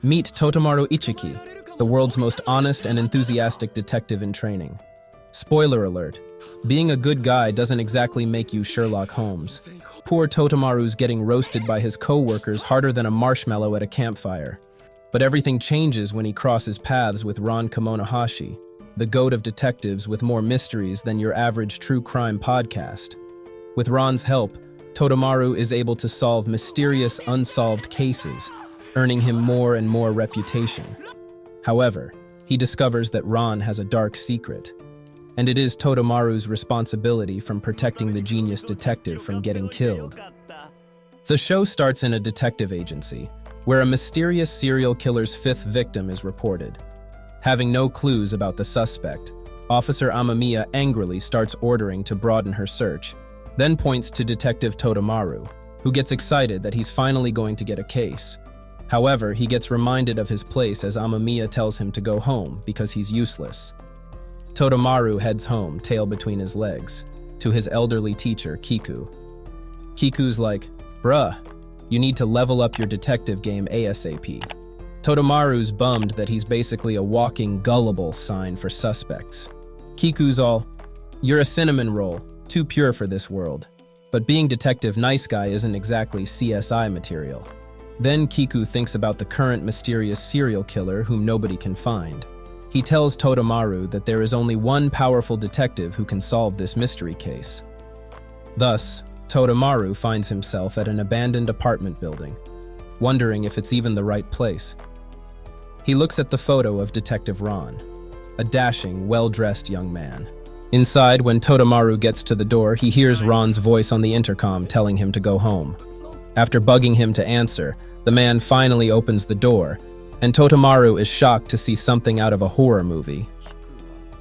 Meet Totomaru Ichiki, the world's most honest and enthusiastic detective in training. Spoiler alert, being a good guy doesn't exactly make you Sherlock Holmes. Poor Totomaru's getting roasted by his co-workers harder than a marshmallow at a campfire. But everything changes when he crosses paths with Ron Kamonohashi, the goat of detectives with more mysteries than your average true crime podcast. With Ron's help, Totomaru is able to solve mysterious, unsolved cases, earning him more and more reputation. However, he discovers that Ron has a dark secret, and it is Totomaru's responsibility from protecting the genius detective from getting killed. The show starts in a detective agency, where a mysterious serial killer's fifth victim is reported. Having no clues about the suspect, Officer Amamiya angrily starts ordering to broaden her search, then points to Detective Totomaru, who gets excited that he's finally going to get a case. However, he gets reminded of his place as Amamiya tells him to go home because he's useless. Totomaru heads home, tail between his legs, to his elderly teacher, Kiku. Kiku's like, "Bruh, you need to level up your detective game ASAP." Totomaru's bummed that he's basically a walking gullible sign for suspects. Kiku's all, "You're a cinnamon roll, too pure for this world." But being Detective Nice Guy isn't exactly CSI material. Then Kiku thinks about the current mysterious serial killer whom nobody can find. He tells Totomaru that there is only one powerful detective who can solve this mystery case. Thus, Totomaru finds himself at an abandoned apartment building, wondering if it's even the right place. He looks at the photo of Detective Ron, a dashing, well-dressed young man. Inside, when Totomaru gets to the door, he hears Ron's voice on the intercom telling him to go home. After bugging him to answer, the man finally opens the door, and Totomaru is shocked to see something out of a horror movie.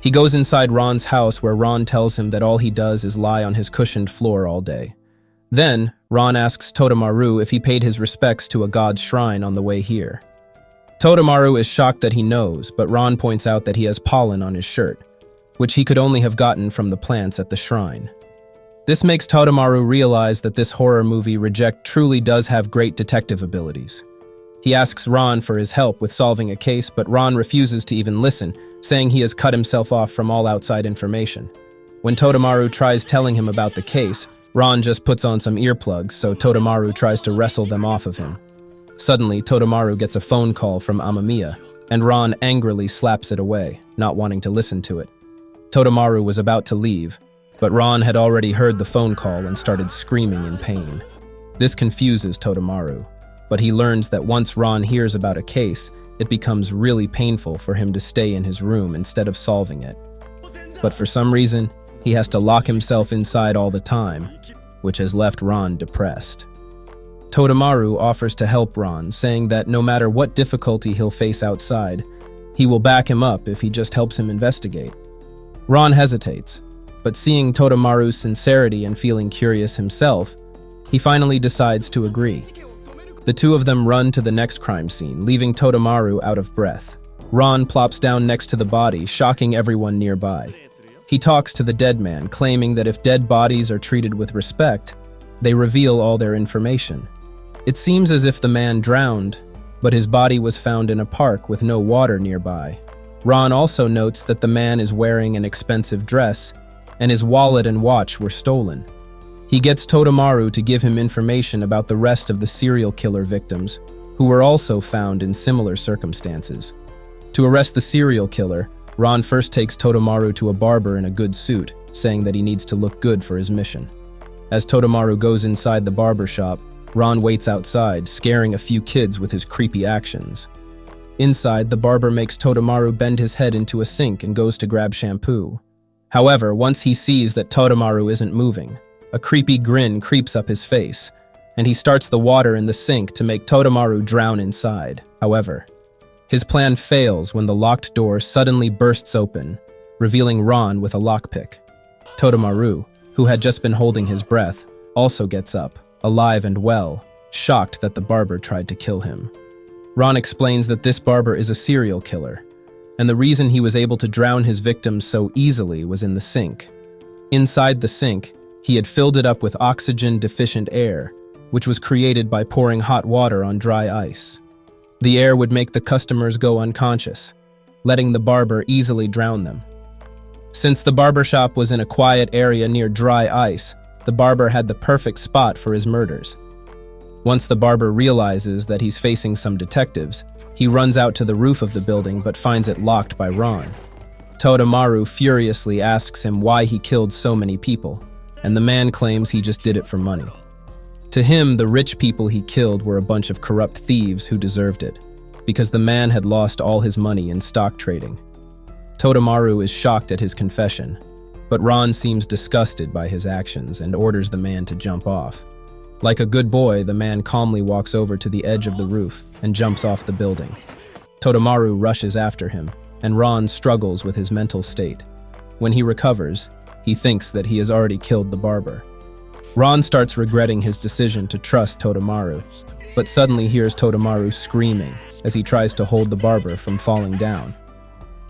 He goes inside Ron's house where Ron tells him that all he does is lie on his cushioned floor all day. Then, Ron asks Totomaru if he paid his respects to a god's shrine on the way here. Totomaru is shocked that he knows, but Ron points out that he has pollen on his shirt, which he could only have gotten from the plants at the shrine. This makes Totomaru realize that this horror movie reject truly does have great detective abilities. He asks Ron for his help with solving a case, but Ron refuses to even listen, saying he has cut himself off from all outside information. When Totomaru tries telling him about the case, Ron just puts on some earplugs, so Totomaru tries to wrestle them off of him. Suddenly, Totomaru gets a phone call from Amamiya, and Ron angrily slaps it away, not wanting to listen to it. Totomaru was about to leave, but Ron had already heard the phone call and started screaming in pain. This confuses Totomaru, but he learns that once Ron hears about a case, it becomes really painful for him to stay in his room instead of solving it. But for some reason, he has to lock himself inside all the time, which has left Ron depressed. Totomaru offers to help Ron, saying that no matter what difficulty he'll face outside, he will back him up if he just helps him investigate. Ron hesitates, but seeing Totomaru's sincerity and feeling curious himself, he finally decides to agree. The two of them run to the next crime scene, leaving Totomaru out of breath. Ron plops down next to the body, shocking everyone nearby. He talks to the dead man, claiming that if dead bodies are treated with respect, they reveal all their information. It seems as if the man drowned, but his body was found in a park with no water nearby. Ron also notes that the man is wearing an expensive dress, and his wallet and watch were stolen. He gets Totomaru to give him information about the rest of the serial killer victims, who were also found in similar circumstances. To arrest the serial killer, Ron first takes Totomaru to a barber in a good suit, saying that he needs to look good for his mission. As Totomaru goes inside the barber shop, Ron waits outside, scaring a few kids with his creepy actions. Inside, the barber makes Totomaru bend his head into a sink and goes to grab shampoo. However, once he sees that Totomaru isn't moving, a creepy grin creeps up his face, and he starts the water in the sink to make Totomaru drown inside. However, his plan fails when the locked door suddenly bursts open, revealing Ron with a lockpick. Totomaru, who had just been holding his breath, also gets up, alive and well, shocked that the barber tried to kill him. Ron explains that this barber is a serial killer, and the reason he was able to drown his victims so easily was in the sink. Inside the sink, he had filled it up with oxygen-deficient air, which was created by pouring hot water on dry ice. The air would make the customers go unconscious, letting the barber easily drown them. Since the barbershop was in a quiet area near dry ice, the barber had the perfect spot for his murders. Once the barber realizes that he's facing some detectives, he runs out to the roof of the building but finds it locked by Ron. Totomaru furiously asks him why he killed so many people, and the man claims he just did it for money. To him, the rich people he killed were a bunch of corrupt thieves who deserved it, because the man had lost all his money in stock trading. Totomaru is shocked at his confession, but Ron seems disgusted by his actions and orders the man to jump off. Like a good boy, the man calmly walks over to the edge of the roof and jumps off the building. Totomaru rushes after him, and Ron struggles with his mental state. When he recovers, he thinks that he has already killed the barber. Ron starts regretting his decision to trust Totomaru, but suddenly hears Totomaru screaming as he tries to hold the barber from falling down.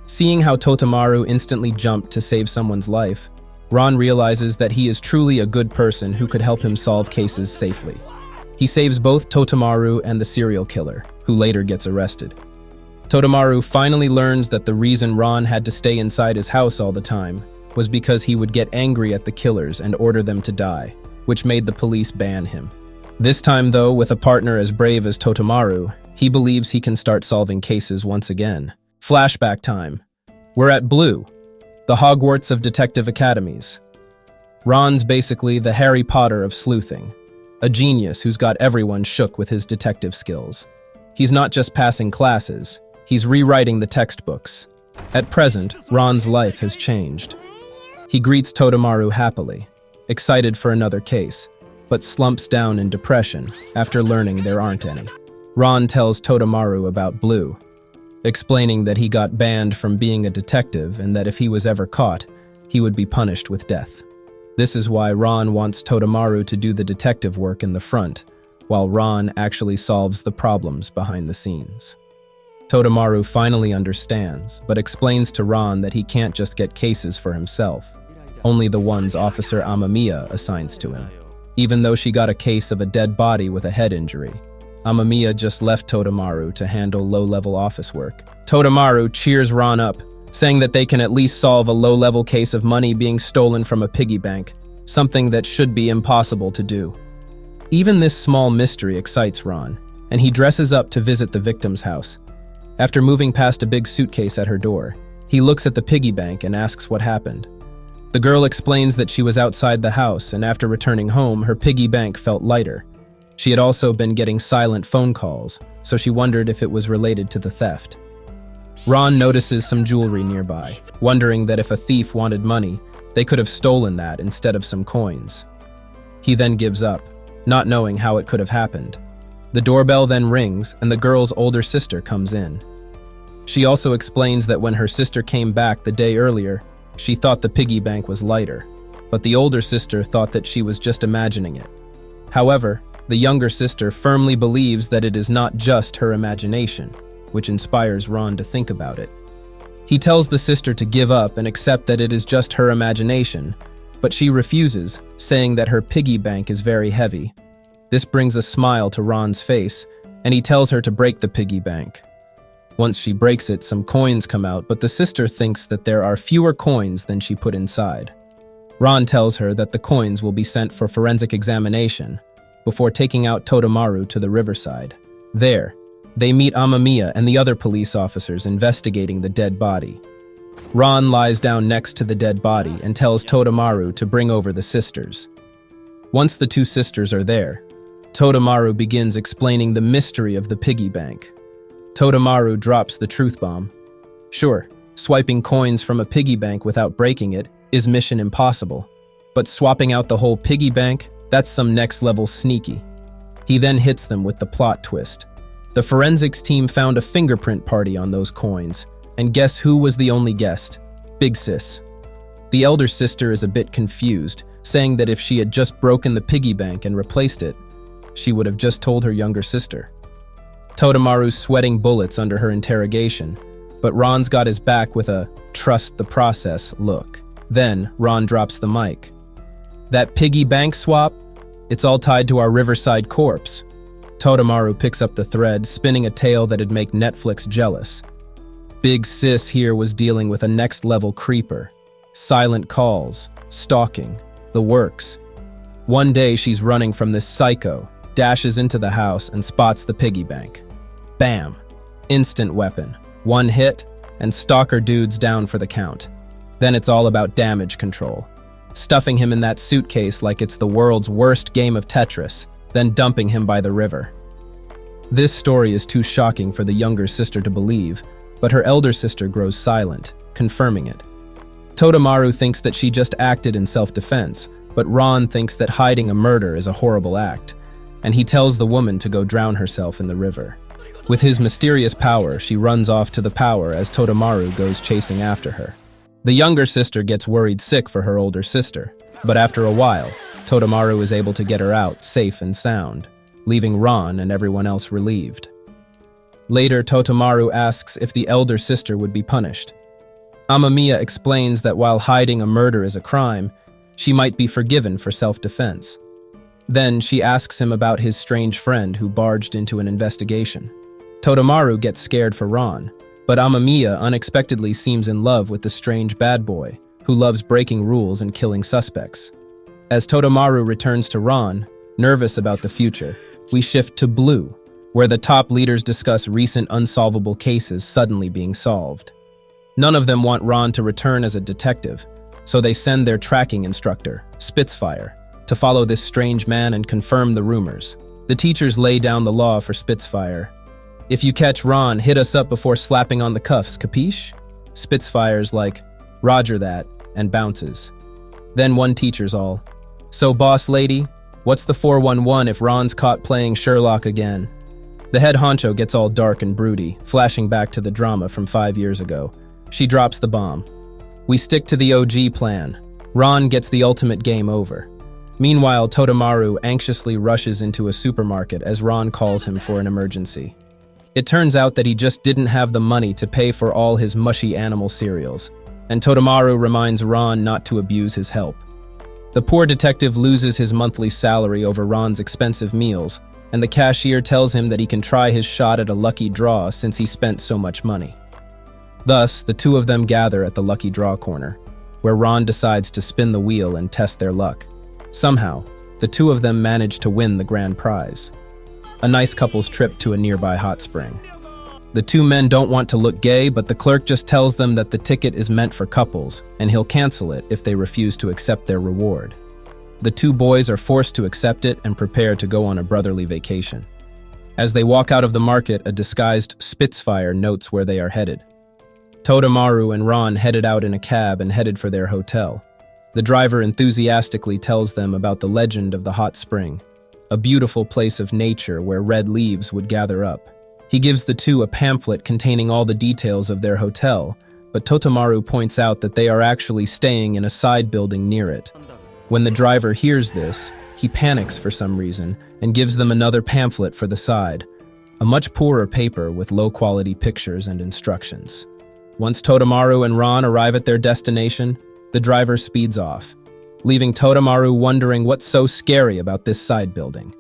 Seeing how Totomaru instantly jumped to save someone's life, Ron realizes that he is truly a good person who could help him solve cases safely. He saves both Totomaru and the serial killer, who later gets arrested. Totomaru finally learns that the reason Ron had to stay inside his house all the time was because he would get angry at the killers and order them to die, which made the police ban him. This time, though, with a partner as brave as Totomaru, he believes he can start solving cases once again. Flashback time. We're at Blue, the Hogwarts of detective academies. Ron's basically the Harry Potter of sleuthing, a genius who's got everyone shook with his detective skills. He's not just passing classes, he's rewriting the textbooks. At present, Ron's life has changed. He greets Totomaru happily, excited for another case, but slumps down in depression after learning there aren't any. Ron tells Totomaru about Blue, explaining that he got banned from being a detective and that if he was ever caught, he would be punished with death. This is why Ron wants Totomaru to do the detective work in the front, while Ron actually solves the problems behind the scenes. Totomaru finally understands, but explains to Ron that he can't just get cases for himself, only the ones Officer Amamiya assigns to him. Even though she got a case of a dead body with a head injury, Amamiya just left Totomaru to handle low-level office work. Totomaru cheers Ron up, saying that they can at least solve a low-level case of money being stolen from a piggy bank, something that should be impossible to do. Even this small mystery excites Ron, and he dresses up to visit the victim's house. After moving past a big suitcase at her door, he looks at the piggy bank and asks what happened. The girl explains that she was outside the house, and after returning home, her piggy bank felt lighter. She had also been getting silent phone calls, so she wondered if it was related to the theft. Ron notices some jewelry nearby, wondering that if a thief wanted money, they could have stolen that instead of some coins. He then gives up, not knowing how it could have happened. The doorbell then rings, and the girl's older sister comes in. She also explains that when her sister came back the day earlier, she thought the piggy bank was lighter, but the older sister thought that she was just imagining it. However, the younger sister firmly believes that it is not just her imagination, which inspires Ron to think about it. He tells the sister to give up and accept that it is just her imagination, but she refuses, saying that her piggy bank is very heavy. This brings a smile to Ron's face, and he tells her to break the piggy bank. Once she breaks it, some coins come out, but the sister thinks that there are fewer coins than she put inside. Ron tells her that the coins will be sent for forensic examination, before taking out Totomaru to the riverside. There, they meet Amamiya and the other police officers investigating the dead body. Ron lies down next to the dead body and tells Totomaru to bring over the sisters. Once the two sisters are there, Totomaru begins explaining the mystery of the piggy bank. Totomaru drops the truth bomb. Sure, swiping coins from a piggy bank without breaking it is mission impossible, but swapping out the whole piggy bank, that's some next-level sneaky. He then hits them with the plot twist. The forensics team found a fingerprint party on those coins, and guess who was the only guest? Big Sis. The elder sister is a bit confused, saying that if she had just broken the piggy bank and replaced it, she would have just told her younger sister. Totomaru's sweating bullets under her interrogation, but Ron's got his back with a trust the process look. Then, Ron drops the mic. That piggy bank swap? It's all tied to our riverside corpse. Totomaru picks up the thread, spinning a tale that'd make Netflix jealous. Big Sis here was dealing with a next-level creeper. Silent calls, stalking, the works. One day she's running from this psycho, dashes into the house and spots the piggy bank. Bam! Instant weapon. One hit, and stalker dude's down for the count. Then it's all about damage control. Stuffing him in that suitcase like it's the world's worst game of Tetris, then dumping him by the river. This story is too shocking for the younger sister to believe, but her elder sister grows silent, confirming it. Totomaru thinks that she just acted in self-defense, but Ron thinks that hiding a murder is a horrible act, and he tells the woman to go drown herself in the river. With his mysterious power, she runs off to the power as Totomaru goes chasing after her. The younger sister gets worried sick for her older sister, but after a while, Totomaru is able to get her out safe and sound, leaving Ron and everyone else relieved. Later, Totomaru asks if the elder sister would be punished. Amamiya explains that while hiding a murder is a crime, she might be forgiven for self-defense. Then she asks him about his strange friend who barged into an investigation. Totomaru gets scared for Ron, but Amamiya unexpectedly seems in love with the strange bad boy who loves breaking rules and killing suspects. As Totomaru returns to Ron, nervous about the future, we shift to Blue, where the top leaders discuss recent unsolvable cases suddenly being solved. None of them want Ron to return as a detective, so they send their tracking instructor, Spitfire, to follow this strange man and confirm the rumors. The teachers lay down the law for Spitfire. If you catch Ron, hit us up before slapping on the cuffs, capiche? Spitfire's like, Roger that, and bounces. Then one teacher's all, so boss lady, what's the 411 if Ron's caught playing Sherlock again? The head honcho gets all dark and broody, flashing back to the drama from 5 years ago. She drops the bomb. We stick to the OG plan. Ron gets the ultimate game over. Meanwhile, Totomaru anxiously rushes into a supermarket as Ron calls him for an emergency. It turns out that he just didn't have the money to pay for all his mushy animal cereals, and Totomaru reminds Ron not to abuse his help. The poor detective loses his monthly salary over Ron's expensive meals, and the cashier tells him that he can try his shot at a lucky draw since he spent so much money. Thus, the two of them gather at the lucky draw corner, where Ron decides to spin the wheel and test their luck. Somehow, the two of them manage to win the grand prize. A nice couple's trip to a nearby hot spring. The two men don't want to look gay, but the clerk just tells them that the ticket is meant for couples, and he'll cancel it if they refuse to accept their reward. The two boys are forced to accept it and prepare to go on a brotherly vacation. As they walk out of the market, a disguised Spitfire notes where they are headed. Totomaru and Ron headed out in a cab and headed for their hotel. The driver enthusiastically tells them about the legend of the hot spring, a beautiful place of nature where red leaves would gather up. He gives the two a pamphlet containing all the details of their hotel, but Totomaru points out that they are actually staying in a side building near it. When the driver hears this, he panics for some reason and gives them another pamphlet for the side, a much poorer paper with low-quality pictures and instructions. Once Totomaru and Ron arrive at their destination, the driver speeds off, leaving Totomaru wondering what's so scary about this side building.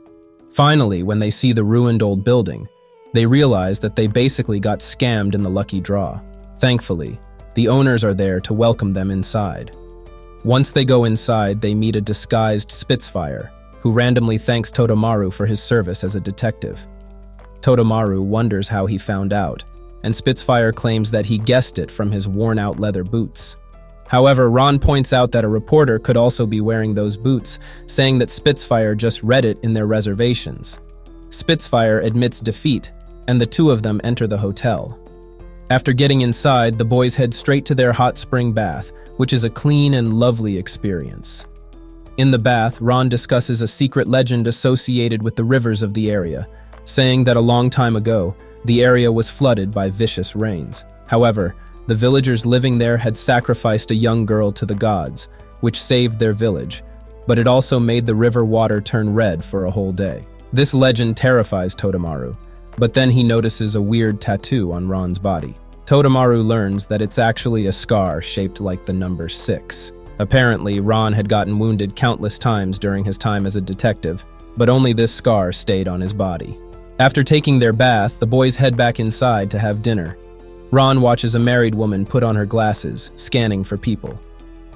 Finally, when they see the ruined old building, they realize that they basically got scammed in the lucky draw. Thankfully, the owners are there to welcome them inside. Once they go inside, they meet a disguised Spitfire, who randomly thanks Totomaru for his service as a detective. Totomaru wonders how he found out, and Spitfire claims that he guessed it from his worn-out leather boots. However, Ron points out that a reporter could also be wearing those boots, saying that Spitfire just read it in their reservations. Spitfire admits defeat, and the two of them enter the hotel. After getting inside, the boys head straight to their hot spring bath, which is a clean and lovely experience. In the bath, Ron discusses a secret legend associated with the rivers of the area, saying that a long time ago, the area was flooded by vicious rains. However, the villagers living there had sacrificed a young girl to the gods, which saved their village, but it also made the river water turn red for a whole day. This legend terrifies Totomaru, but then he notices a weird tattoo on Ron's body. Totomaru learns that it's actually a scar shaped like the number 6. Apparently, Ron had gotten wounded countless times during his time as a detective, but only this scar stayed on his body. After taking their bath, the boys head back inside to have dinner. Ron watches a married woman put on her glasses, scanning for people.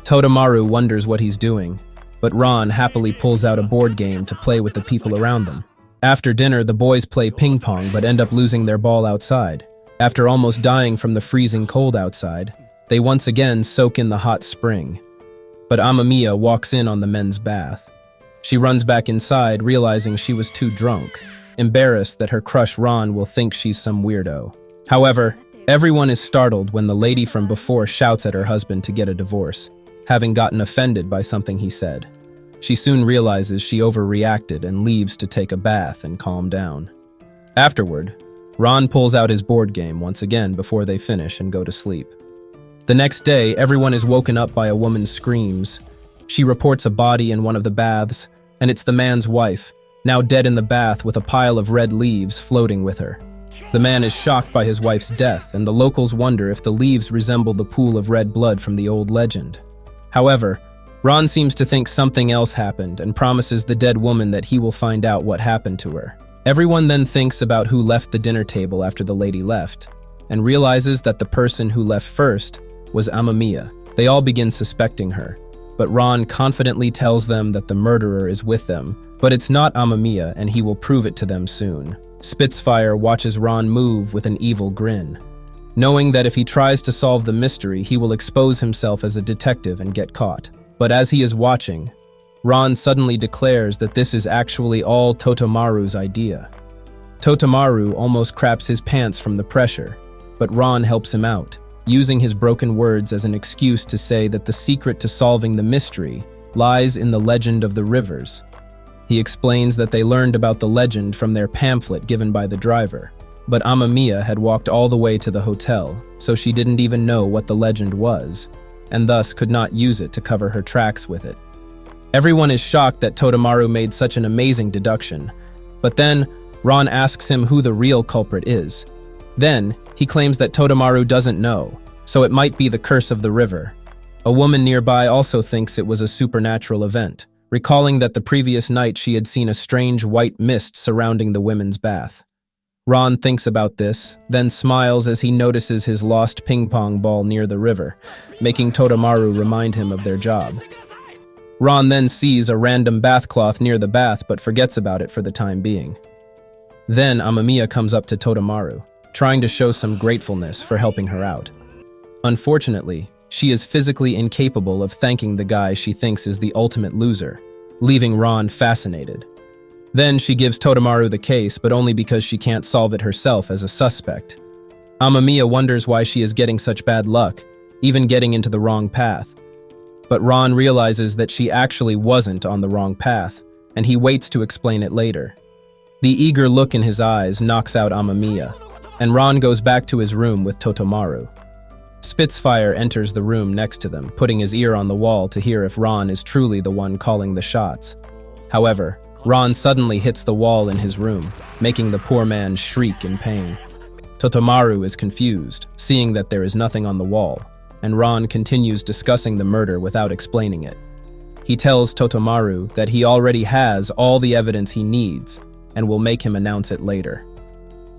Totomaru wonders what he's doing, but Ron happily pulls out a board game to play with the people around them. After dinner, the boys play ping pong but end up losing their ball outside. After almost dying from the freezing cold outside, they once again soak in the hot spring. But Amamiya walks in on the men's bath. She runs back inside, realizing she was too drunk, embarrassed that her crush Ron will think she's some weirdo. However, everyone is startled when the lady from before shouts at her husband to get a divorce, having gotten offended by something he said. She soon realizes she overreacted and leaves to take a bath and calm down. Afterward, Ron pulls out his board game once again before they finish and go to sleep. The next day, everyone is woken up by a woman's screams. She reports a body in one of the baths, and it's the man's wife, now dead in the bath with a pile of red leaves floating with her. The man is shocked by his wife's death, and the locals wonder if the leaves resemble the pool of red blood from the old legend. However, Ron seems to think something else happened and promises the dead woman that he will find out what happened to her. Everyone then thinks about who left the dinner table after the lady left, and realizes that the person who left first was Amamiya. They all begin suspecting her, but Ron confidently tells them that the murderer is with them, but it's not Amamiya and he will prove it to them soon. Spitfire watches Ron move with an evil grin, knowing that if he tries to solve the mystery, he will expose himself as a detective and get caught. But as he is watching, Ron suddenly declares that this is actually all Totomaru's idea. Totomaru almost craps his pants from the pressure, but Ron helps him out, using his broken words as an excuse to say that the secret to solving the mystery lies in the legend of the rivers. He explains that they learned about the legend from their pamphlet given by the driver, but Amamiya had walked all the way to the hotel, so she didn't even know what the legend was, and thus could not use it to cover her tracks with it. Everyone is shocked that Totomaru made such an amazing deduction, but then Ron asks him who the real culprit is. Then, he claims that Totomaru doesn't know, so it might be the curse of the river. A woman nearby also thinks it was a supernatural event, recalling that the previous night she had seen a strange white mist surrounding the women's bath. Ron thinks about this, then smiles as he notices his lost ping-pong ball near the river, making Totomaru remind him of their job. Ron then sees a random bath cloth near the bath but forgets about it for the time being. Then Amamiya comes up to Totomaru, trying to show some gratefulness for helping her out. Unfortunately, she is physically incapable of thanking the guy she thinks is the ultimate loser, leaving Ron fascinated. Then she gives Totomaru the case, but only because she can't solve it herself as a suspect. Amamiya wonders why she is getting such bad luck, even getting into the wrong path. But Ron realizes that she actually wasn't on the wrong path, and he waits to explain it later. The eager look in his eyes knocks out Amamiya, and Ron goes back to his room with Totomaru. Spitfire enters the room next to them, putting his ear on the wall to hear if Ron is truly the one calling the shots. However, Ron suddenly hits the wall in his room, making the poor man shriek in pain. Totomaru is confused, seeing that there is nothing on the wall, and Ron continues discussing the murder without explaining it. He tells Totomaru that he already has all the evidence he needs, and will make him announce it later.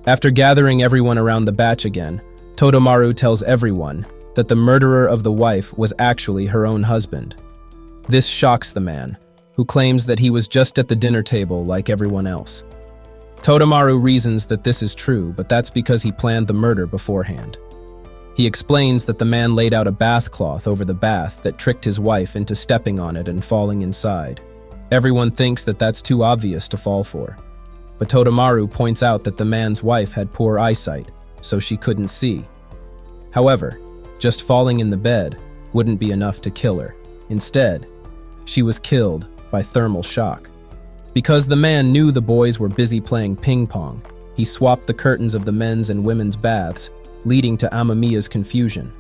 After gathering everyone around the batch again, Totomaru tells everyone that the murderer of the wife was actually her own husband. This shocks the man, who claims that he was just at the dinner table like everyone else. Totomaru reasons that this is true, but that's because he planned the murder beforehand. He explains that the man laid out a bath cloth over the bath that tricked his wife into stepping on it and falling inside. Everyone thinks that that's too obvious to fall for, but Totomaru points out that the man's wife had poor eyesight, so she couldn't see. However, just falling in the bed wouldn't be enough to kill her. Instead, she was killed by thermal shock. Because the man knew the boys were busy playing ping pong, he swapped the curtains of the men's and women's baths, leading to Amamiya's confusion.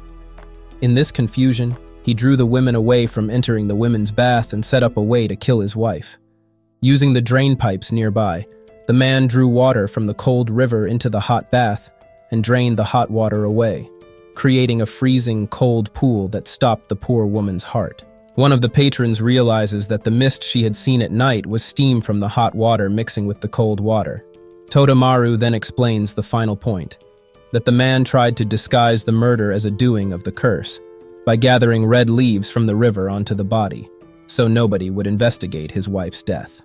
In this confusion, he drew the women away from entering the women's bath and set up a way to kill his wife. Using the drain pipes nearby, the man drew water from the cold river into the hot bath and drained the hot water away, creating a freezing cold pool that stopped the poor woman's heart. One of the patrons realizes that the mist she had seen at night was steam from the hot water mixing with the cold water. Totomaru then explains the final point, that the man tried to disguise the murder as a doing of the curse by gathering red leaves from the river onto the body, so nobody would investigate his wife's death.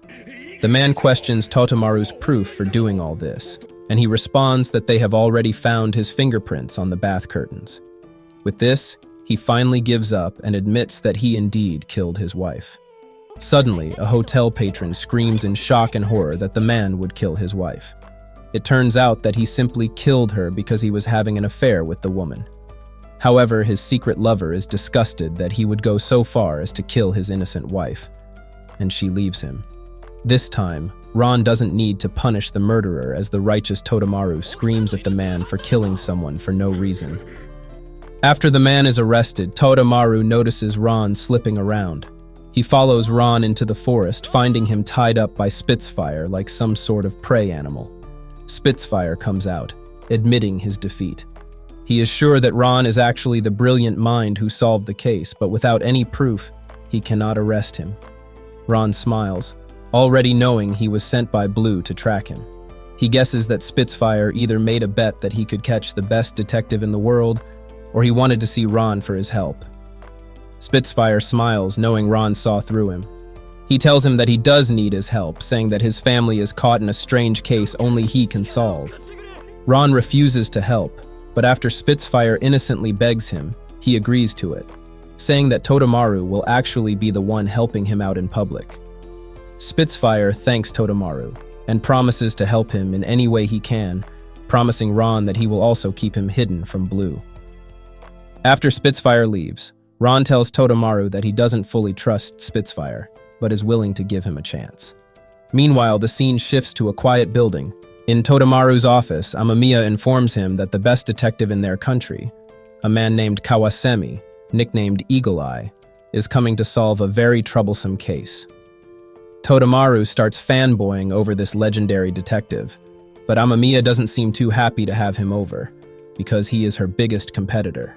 The man questions Totomaru's proof for doing all this, and he responds that they have already found his fingerprints on the bath curtains. With this, he finally gives up and admits that he indeed killed his wife. Suddenly, a hotel patron screams in shock and horror that the man would kill his wife. It turns out that he simply killed her because he was having an affair with the woman. However, his secret lover is disgusted that he would go so far as to kill his innocent wife, and she leaves him. This time, Ron doesn't need to punish the murderer as the righteous Totomaru screams at the man for killing someone for no reason. After the man is arrested, Totomaru notices Ron slipping around. He follows Ron into the forest, finding him tied up by Spitfire like some sort of prey animal. Spitfire comes out, admitting his defeat. He is sure that Ron is actually the brilliant mind who solved the case, but without any proof, he cannot arrest him. Ron smiles, already knowing he was sent by Blue to track him. He guesses that Spitfire either made a bet that he could catch the best detective in the world, or he wanted to see Ron for his help. Spitfire smiles, knowing Ron saw through him. He tells him that he does need his help, saying that his family is caught in a strange case only he can solve. Ron refuses to help, but after Spitfire innocently begs him, he agrees to it, saying that Totomaru will actually be the one helping him out in public. Spitfire thanks Totomaru and promises to help him in any way he can, promising Ron that he will also keep him hidden from Blue. After Spitfire leaves, Ron tells Totomaru that he doesn't fully trust Spitfire, but is willing to give him a chance. Meanwhile, the scene shifts to a quiet building. In Totomaru's office, Amamiya informs him that the best detective in their country, a man named Kawasemi, nicknamed Eagle Eye, is coming to solve a very troublesome case. Totomaru starts fanboying over this legendary detective, but Amamiya doesn't seem too happy to have him over, because he is her biggest competitor.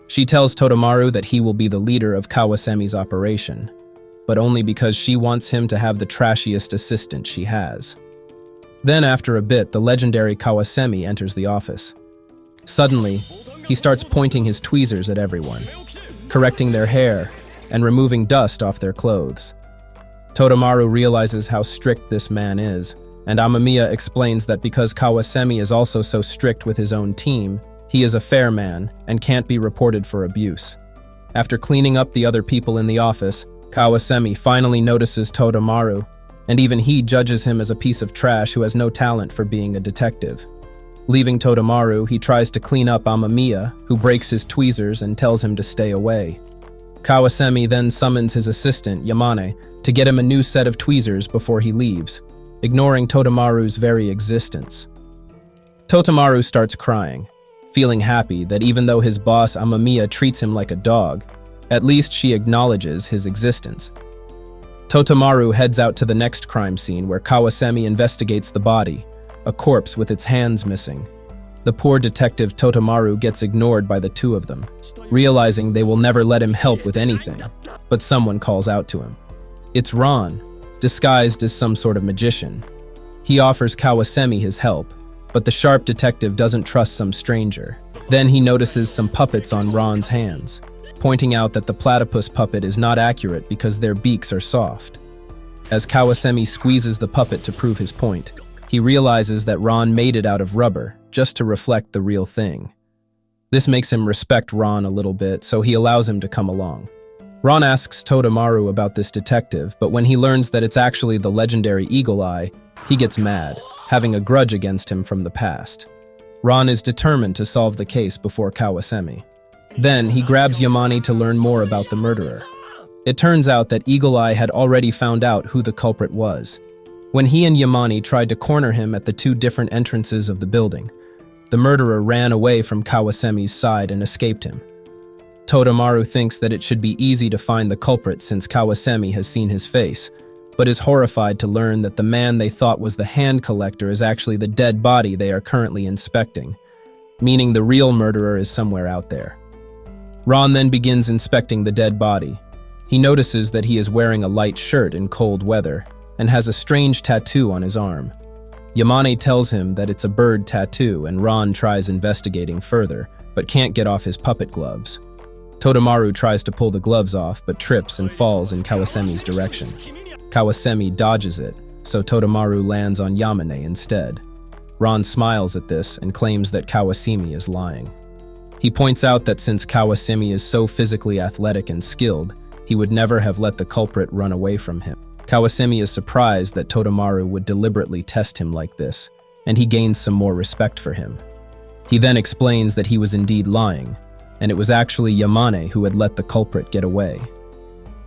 She tells Totomaru that he will be the leader of Kawasemi's operation, but only because she wants him to have the trashiest assistant she has. Then after a bit, the legendary Kawasemi enters the office. Suddenly, he starts pointing his tweezers at everyone, correcting their hair and removing dust off their clothes. Totomaru realizes how strict this man is, and Amamiya explains that because Kawasemi is also so strict with his own team, he is a fair man and can't be reported for abuse. After cleaning up the other people in the office, Kawasemi finally notices Totomaru, and even he judges him as a piece of trash who has no talent for being a detective. Leaving Totomaru, he tries to clean up Amamiya, who breaks his tweezers and tells him to stay away. Kawasemi then summons his assistant, Yamane, to get him a new set of tweezers before he leaves, ignoring Totomaru's very existence. Totomaru starts crying, feeling happy that even though his boss Amamiya treats him like a dog, at least she acknowledges his existence. Totomaru heads out to the next crime scene where Kawasemi investigates the body, a corpse with its hands missing. The poor detective Totomaru gets ignored by the two of them, realizing they will never let him help with anything, but someone calls out to him. It's Ron, disguised as some sort of magician. He offers Kawasemi his help, but the sharp detective doesn't trust some stranger. Then he notices some puppets on Ron's hands, pointing out that the platypus puppet is not accurate because their beaks are soft. As Kawasemi squeezes the puppet to prove his point, he realizes that Ron made it out of rubber, just to reflect the real thing. This makes him respect Ron a little bit, so he allows him to come along. Ron asks Totomaru about this detective, but when he learns that it's actually the legendary Eagle Eye, he gets mad, having a grudge against him from the past. Ron is determined to solve the case before Kawasemi. Then, he grabs Yamane to learn more about the murderer. It turns out that Eagle Eye had already found out who the culprit was. When he and Yamane tried to corner him at the two different entrances of the building, the murderer ran away from Kawasemi's side and escaped him. Totomaru thinks that it should be easy to find the culprit since Kawasemi has seen his face, but is horrified to learn that the man they thought was the hand collector is actually the dead body they are currently inspecting, meaning the real murderer is somewhere out there. Ron then begins inspecting the dead body. He notices that he is wearing a light shirt in cold weather and has a strange tattoo on his arm. Yamane tells him that it's a bird tattoo, and Ron tries investigating further, but can't get off his puppet gloves. Totomaru tries to pull the gloves off, but trips and falls in Kawasemi's direction. Kawasemi dodges it, so Totomaru lands on Yamane instead. Ron smiles at this and claims that Kawasemi is lying. He points out that since Kawasemi is so physically athletic and skilled, he would never have let the culprit run away from him. Kawasemi is surprised that Totomaru would deliberately test him like this, and he gains some more respect for him. He then explains that he was indeed lying, and it was actually Yamane who had let the culprit get away.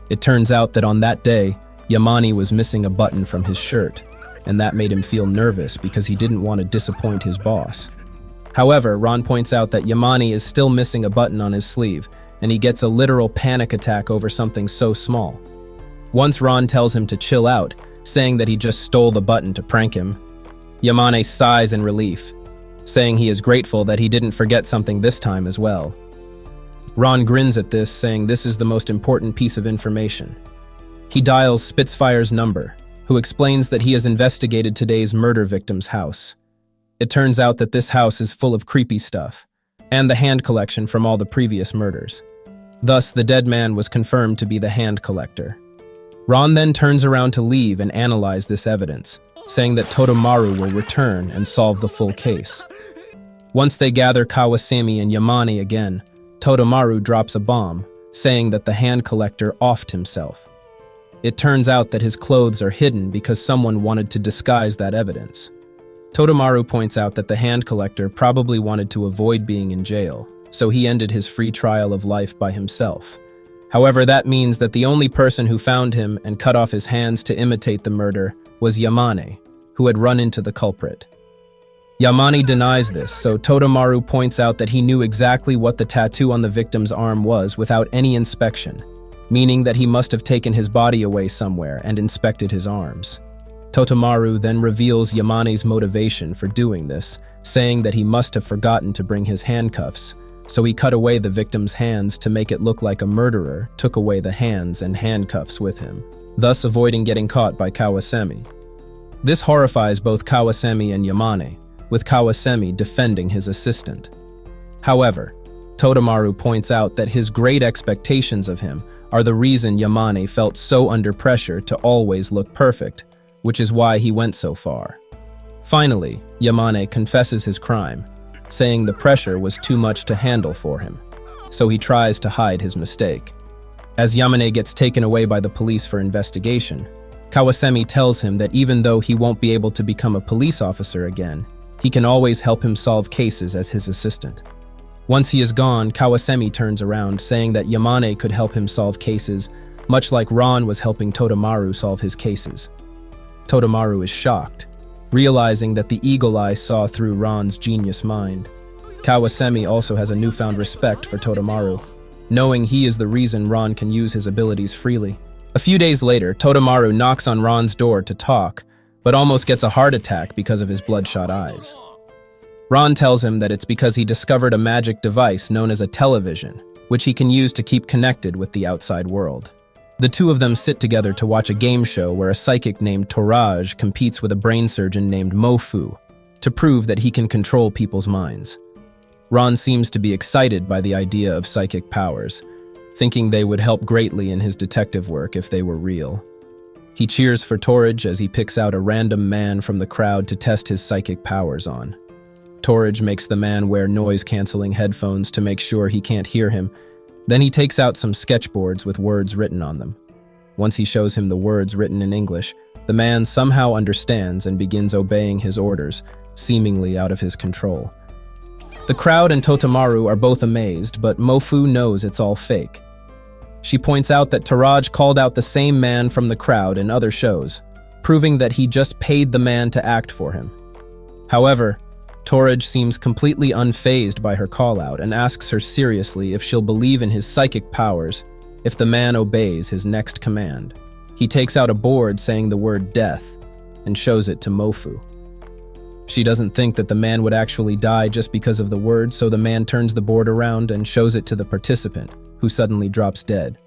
It turns out that on that day, Yamane was missing a button from his shirt, and that made him feel nervous because he didn't want to disappoint his boss. However, Ron points out that Yamane is still missing a button on his sleeve, and he gets a literal panic attack over something so small. Once Ron tells him to chill out, saying that he just stole the button to prank him, Yamane sighs in relief, saying he is grateful that he didn't forget something this time as well. Ron grins at this, saying this is the most important piece of information. He dials Spitfire's number, who explains that he has investigated today's murder victim's house. It turns out that this house is full of creepy stuff, and the hand collection from all the previous murders. Thus, the dead man was confirmed to be the hand collector. Ron then turns around to leave and analyze this evidence, saying that Totomaru will return and solve the full case. Once they gather Kawasemi and Yamane again, Totomaru drops a bomb, saying that the hand collector offed himself. It turns out that his clothes are hidden because someone wanted to disguise that evidence. Totomaru points out that the hand collector probably wanted to avoid being in jail, so he ended his free trial of life by himself. However, that means that the only person who found him and cut off his hands to imitate the murder was Yamane, who had run into the culprit. Yamane denies this, so Totomaru points out that he knew exactly what the tattoo on the victim's arm was without any inspection, meaning that he must have taken his body away somewhere and inspected his arms. Totomaru then reveals Yamane's motivation for doing this, saying that he must have forgotten to bring his handcuffs, so he cut away the victim's hands to make it look like a murderer took away the hands and handcuffs with him, thus avoiding getting caught by Kawasemi. This horrifies both Kawasemi and Yamane, with Kawasemi defending his assistant. However, Totomaru points out that his great expectations of him are the reason Yamane felt so under pressure to always look perfect, which is why he went so far. Finally, Yamane confesses his crime, saying the pressure was too much to handle for him, so he tries to hide his mistake. As Yamane gets taken away by the police for investigation, Kawasemi tells him that even though he won't be able to become a police officer again, he can always help him solve cases as his assistant. Once he is gone, Kawasemi turns around, saying that Yamane could help him solve cases, much like Ron was helping Totomaru solve his cases. Totomaru is shocked, realizing that the eagle eye saw through Ron's genius mind. Kawasemi also has a newfound respect for Totomaru, knowing he is the reason Ron can use his abilities freely. A few days later, Totomaru knocks on Ron's door to talk, but almost gets a heart attack because of his bloodshot eyes. Ron tells him that it's because he discovered a magic device known as a television, which he can use to keep connected with the outside world. The two of them sit together to watch a game show where a psychic named Totomaru competes with a brain surgeon named Mofu to prove that he can control people's minds. Ron seems to be excited by the idea of psychic powers, thinking they would help greatly in his detective work if they were real. He cheers for Totomaru as he picks out a random man from the crowd to test his psychic powers on. Totomaru makes the man wear noise-canceling headphones to make sure he can't hear him. Then he takes out some sketchboards with words written on them. Once he shows him the words written in English, the man somehow understands and begins obeying his orders, seemingly out of his control. The crowd and Totomaru are both amazed, but Mofu knows it's all fake. She points out that Totomaru called out the same man from the crowd in other shows, proving that he just paid the man to act for him. However, Totomaru seems completely unfazed by her call-out and asks her seriously if she'll believe in his psychic powers if the man obeys his next command. He takes out a board saying the word death and shows it to Mofu. She doesn't think that the man would actually die just because of the word, so the man turns the board around and shows it to the participant, who suddenly drops dead.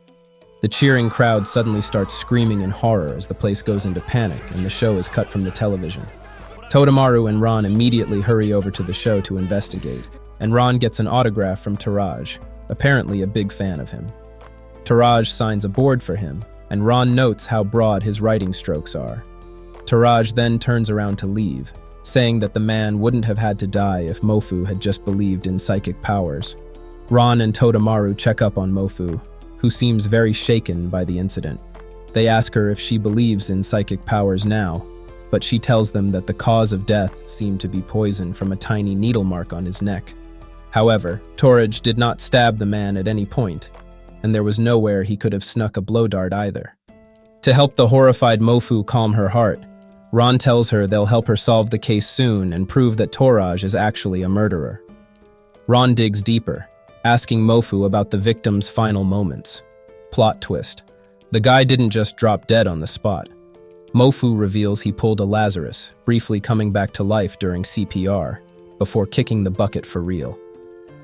The cheering crowd suddenly starts screaming in horror as the place goes into panic and the show is cut from the television. Totomaru and Ron immediately hurry over to the show to investigate, and Ron gets an autograph from Totomaru, apparently a big fan of him. Totomaru signs a board for him, and Ron notes how broad his writing strokes are. Totomaru then turns around to leave, saying that the man wouldn't have had to die if Mofu had just believed in psychic powers. Ron and Totomaru check up on Mofu, who seems very shaken by the incident. They ask her if she believes in psychic powers now, but she tells them that the cause of death seemed to be poison from a tiny needle mark on his neck. However, Totomaru did not stab the man at any point, and there was nowhere he could have snuck a blow dart either. To help the horrified Mofu calm her heart, Ron tells her they'll help her solve the case soon and prove that Totomaru is actually a murderer. Ron digs deeper, asking Mofu about the victim's final moments. Plot twist. The guy didn't just drop dead on the spot. Mofu reveals he pulled a Lazarus, briefly coming back to life during CPR, before kicking the bucket for real.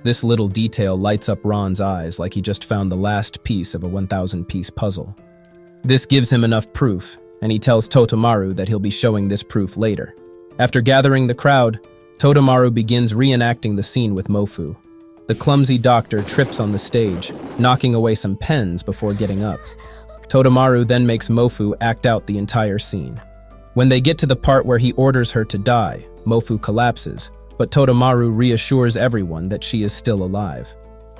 This little detail lights up Ron's eyes like he just found the last piece of a 1,000-piece puzzle. This gives him enough proof, and he tells Totomaru that he'll be showing this proof later. After gathering the crowd, Totomaru begins reenacting the scene with Mofu. The clumsy doctor trips on the stage, knocking away some pens before getting up. Totomaru then makes Mofu act out the entire scene. When they get to the part where he orders her to die, Mofu collapses, but Totomaru reassures everyone that she is still alive.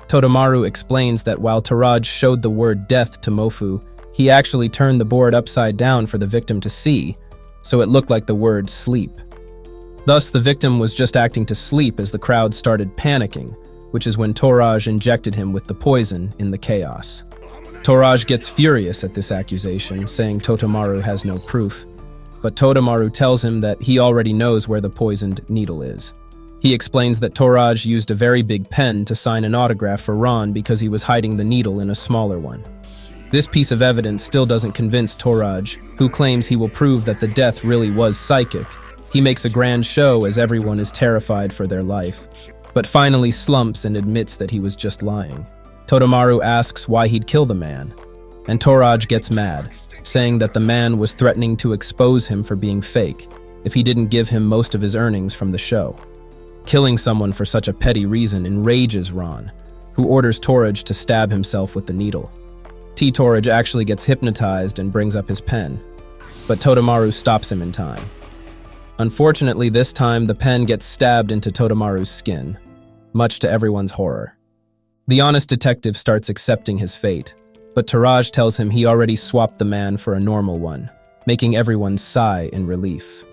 Totomaru explains that while Totomaru showed the word death to Mofu, he actually turned the board upside down for the victim to see, so it looked like the word sleep. Thus, the victim was just acting to sleep as the crowd started panicking, which is when Totomaru injected him with the poison in the chaos. Totomaru gets furious at this accusation, saying Totomaru has no proof, but Totomaru tells him that he already knows where the poisoned needle is. He explains that Totomaru used a very big pen to sign an autograph for Ron because he was hiding the needle in a smaller one. This piece of evidence still doesn't convince Totomaru, who claims he will prove that the death really was psychic. He makes a grand show as everyone is terrified for their life, but finally slumps and admits that he was just lying. Totomaru asks why he'd kill the man, and Totomaru gets mad, saying that the man was threatening to expose him for being fake if he didn't give him most of his earnings from the show. Killing someone for such a petty reason enrages Ron, who orders Totomaru to stab himself with the needle. Totomaru actually gets hypnotized and brings up his pen, but Totomaru stops him in time. Unfortunately, this time the pen gets stabbed into Totomaru's skin, much to everyone's horror. The honest detective starts accepting his fate, but Totomaru tells him he already swapped the man for a normal one, making everyone sigh in relief.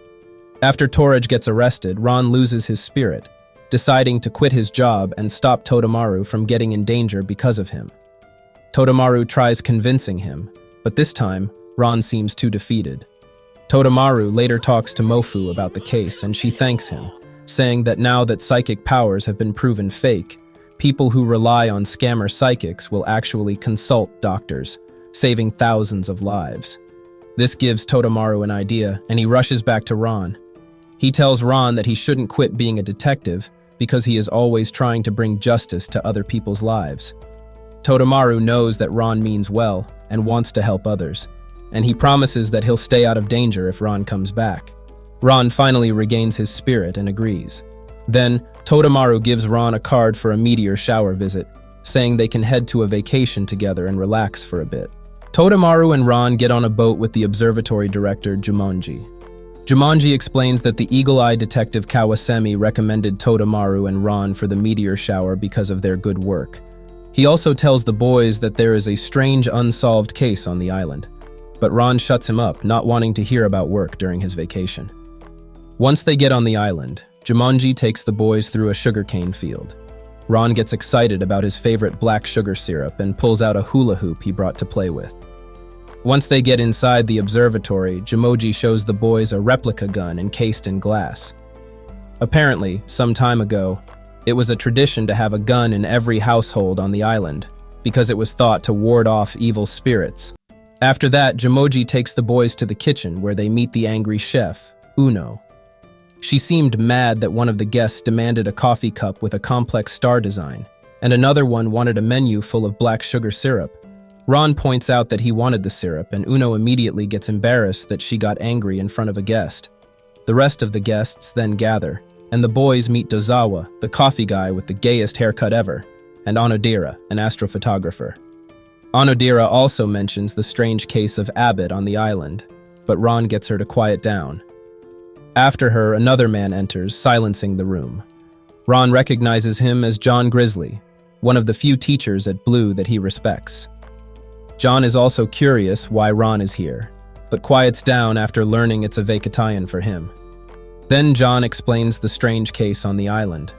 After Totomaru gets arrested, Ron loses his spirit, deciding to quit his job and stop Totomaru from getting in danger because of him. Totomaru tries convincing him, but this time, Ron seems too defeated. Totomaru later talks to Mofu about the case, and she thanks him, saying that now that psychic powers have been proven fake, people who rely on scammer psychics will actually consult doctors, saving thousands of lives. This gives Totomaru an idea, and he rushes back to Ron. He tells Ron that he shouldn't quit being a detective because he is always trying to bring justice to other people's lives. Totomaru knows that Ron means well and wants to help others, and he promises that he'll stay out of danger if Ron comes back. Ron finally regains his spirit and agrees. Then, Totomaru gives Ron a card for a meteor shower visit, saying they can head to a vacation together and relax for a bit. Totomaru and Ron get on a boat with the observatory director, Jumonji. Jumonji explains that the eagle-eyed detective Kawasemi recommended Totomaru and Ron for the meteor shower because of their good work. He also tells the boys that there is a strange unsolved case on the island, but Ron shuts him up, not wanting to hear about work during his vacation. Once they get on the island, Jumonji takes the boys through a sugarcane field. Ron gets excited about his favorite black sugar syrup and pulls out a hula hoop he brought to play with. Once they get inside the observatory, Jumonji shows the boys a replica gun encased in glass. Apparently, some time ago, it was a tradition to have a gun in every household on the island, because it was thought to ward off evil spirits. After that, Jumonji takes the boys to the kitchen where they meet the angry chef, Uno. She seemed mad that one of the guests demanded a coffee cup with a complex star design, and another one wanted a menu full of black sugar syrup. Ron points out that he wanted the syrup, and Uno immediately gets embarrassed that she got angry in front of a guest. The rest of the guests then gather, and the boys meet Dozawa, the coffee guy with the gayest haircut ever, and Onodera, an astrophotographer. Onodera also mentions the strange case of Abbott on the island, but Ron gets her to quiet down. After her, another man enters, silencing the room. Ron recognizes him as John Grizzly, one of the few teachers at Blue that he respects. John is also curious why Ron is here, but quiets down after learning it's a vacation for him. Then John explains the strange case on the island.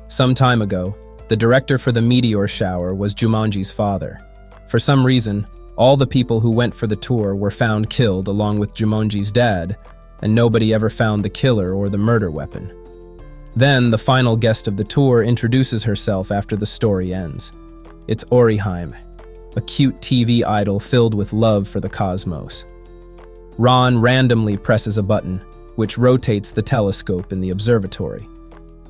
Some time ago, the director for the meteor shower was Jumanji's father. For some reason, all the people who went for the tour were found killed along with Jumanji's dad, and nobody ever found the killer or the murder weapon. Then, the final guest of the tour introduces herself after the story ends. It's Oriheim, a cute TV idol filled with love for the cosmos. Ron randomly presses a button, which rotates the telescope in the observatory.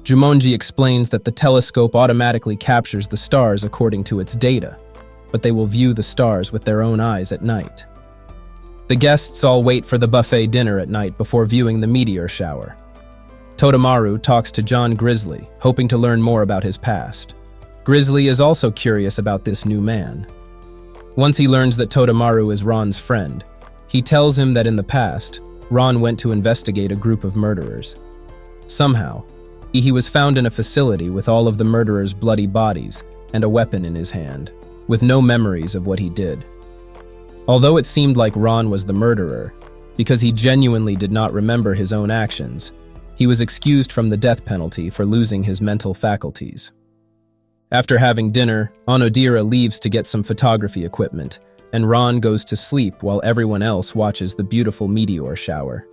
Jumanji explains that the telescope automatically captures the stars according to its data, but they will view the stars with their own eyes at night. The guests all wait for the buffet dinner at night before viewing the meteor shower. Totomaru talks to John Grizzly, hoping to learn more about his past. Grizzly is also curious about this new man. Once he learns that Totomaru is Ron's friend, he tells him that in the past, Ron went to investigate a group of murderers. Somehow, he was found in a facility with all of the murderers' bloody bodies and a weapon in his hand, with no memories of what he did. Although it seemed like Ron was the murderer, because he genuinely did not remember his own actions, he was excused from the death penalty for losing his mental faculties. After having dinner, Onodera leaves to get some photography equipment, and Ron goes to sleep while everyone else watches the beautiful meteor shower.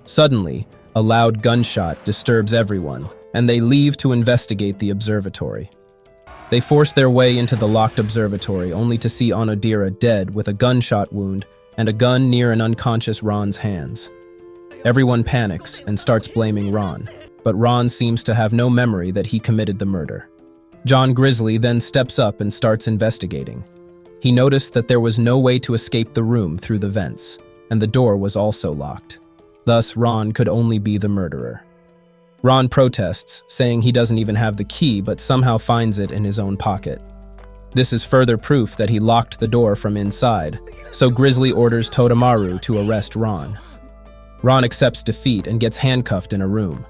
Suddenly, a loud gunshot disturbs everyone, and they leave to investigate the observatory. They force their way into the locked observatory only to see Onodera dead with a gunshot wound and a gun near an unconscious Ron's hands. Everyone panics and starts blaming Ron, but Ron seems to have no memory that he committed the murder. John Grizzly then steps up and starts investigating. He noticed that there was no way to escape the room through the vents, and the door was also locked. Thus, Ron could only be the murderer. Ron protests, saying he doesn't even have the key but somehow finds it in his own pocket. This is further proof that he locked the door from inside, so Grizzly orders Totomaru to arrest Ron. Ron accepts defeat and gets handcuffed in a room.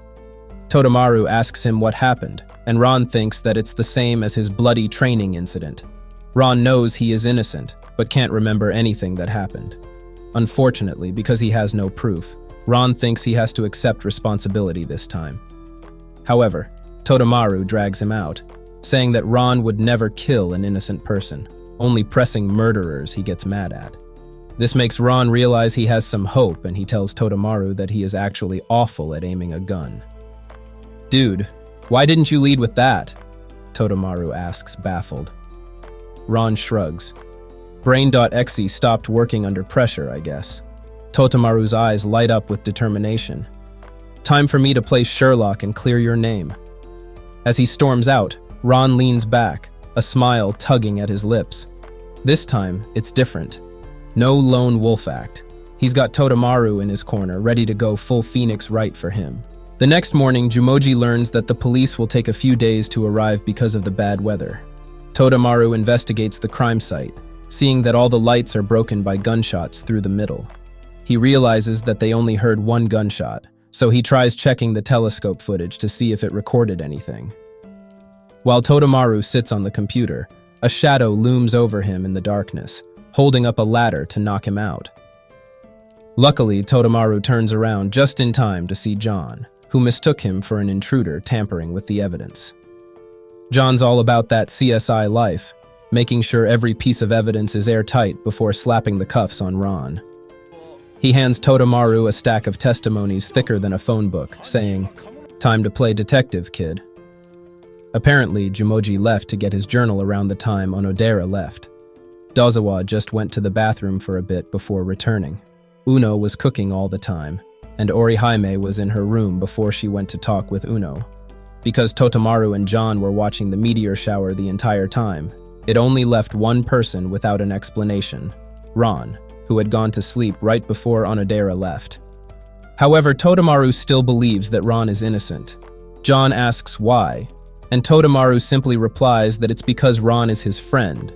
Totomaru asks him what happened, and Ron thinks that it's the same as his bloody training incident. Ron knows he is innocent, but can't remember anything that happened. Unfortunately, because he has no proof, Ron thinks he has to accept responsibility this time. However, Totomaru drags him out, saying that Ron would never kill an innocent person, only pressing murderers he gets mad at. This makes Ron realize he has some hope, and he tells Totomaru that he is actually awful at aiming a gun. "Dude, why didn't you lead with that?" Totomaru asks, baffled. Ron shrugs. Brain.exe stopped working under pressure, I guess. Totomaru's eyes light up with determination. "Time for me to play Sherlock and clear your name." As he storms out, Ron leans back, a smile tugging at his lips. This time, it's different. No lone wolf act. He's got Totomaru in his corner, ready to go full Phoenix Wright for him. The next morning, Jumoji learns that the police will take a few days to arrive because of the bad weather. Totomaru investigates the crime site, seeing that all the lights are broken by gunshots through the middle. He realizes that they only heard one gunshot, so he tries checking the telescope footage to see if it recorded anything. While Totomaru sits on the computer, a shadow looms over him in the darkness, holding up a ladder to knock him out. Luckily, Totomaru turns around just in time to see John, who mistook him for an intruder tampering with the evidence. John's all about that CSI life, making sure every piece of evidence is airtight before slapping the cuffs on Ron. He hands Totomaru a stack of testimonies thicker than a phone book, saying, "Time to play detective, kid." Apparently, Jumoji left to get his journal around the time Onodera left. Dozawa just went to the bathroom for a bit before returning. Uno was cooking all the time, and Oriheim was in her room before she went to talk with Uno. Because Totomaru and John were watching the meteor shower the entire time, it only left one person without an explanation, Ron, who had gone to sleep right before Onodera left. However, Totomaru still believes that Ron is innocent. John asks why, and Totomaru simply replies that it's because Ron is his friend,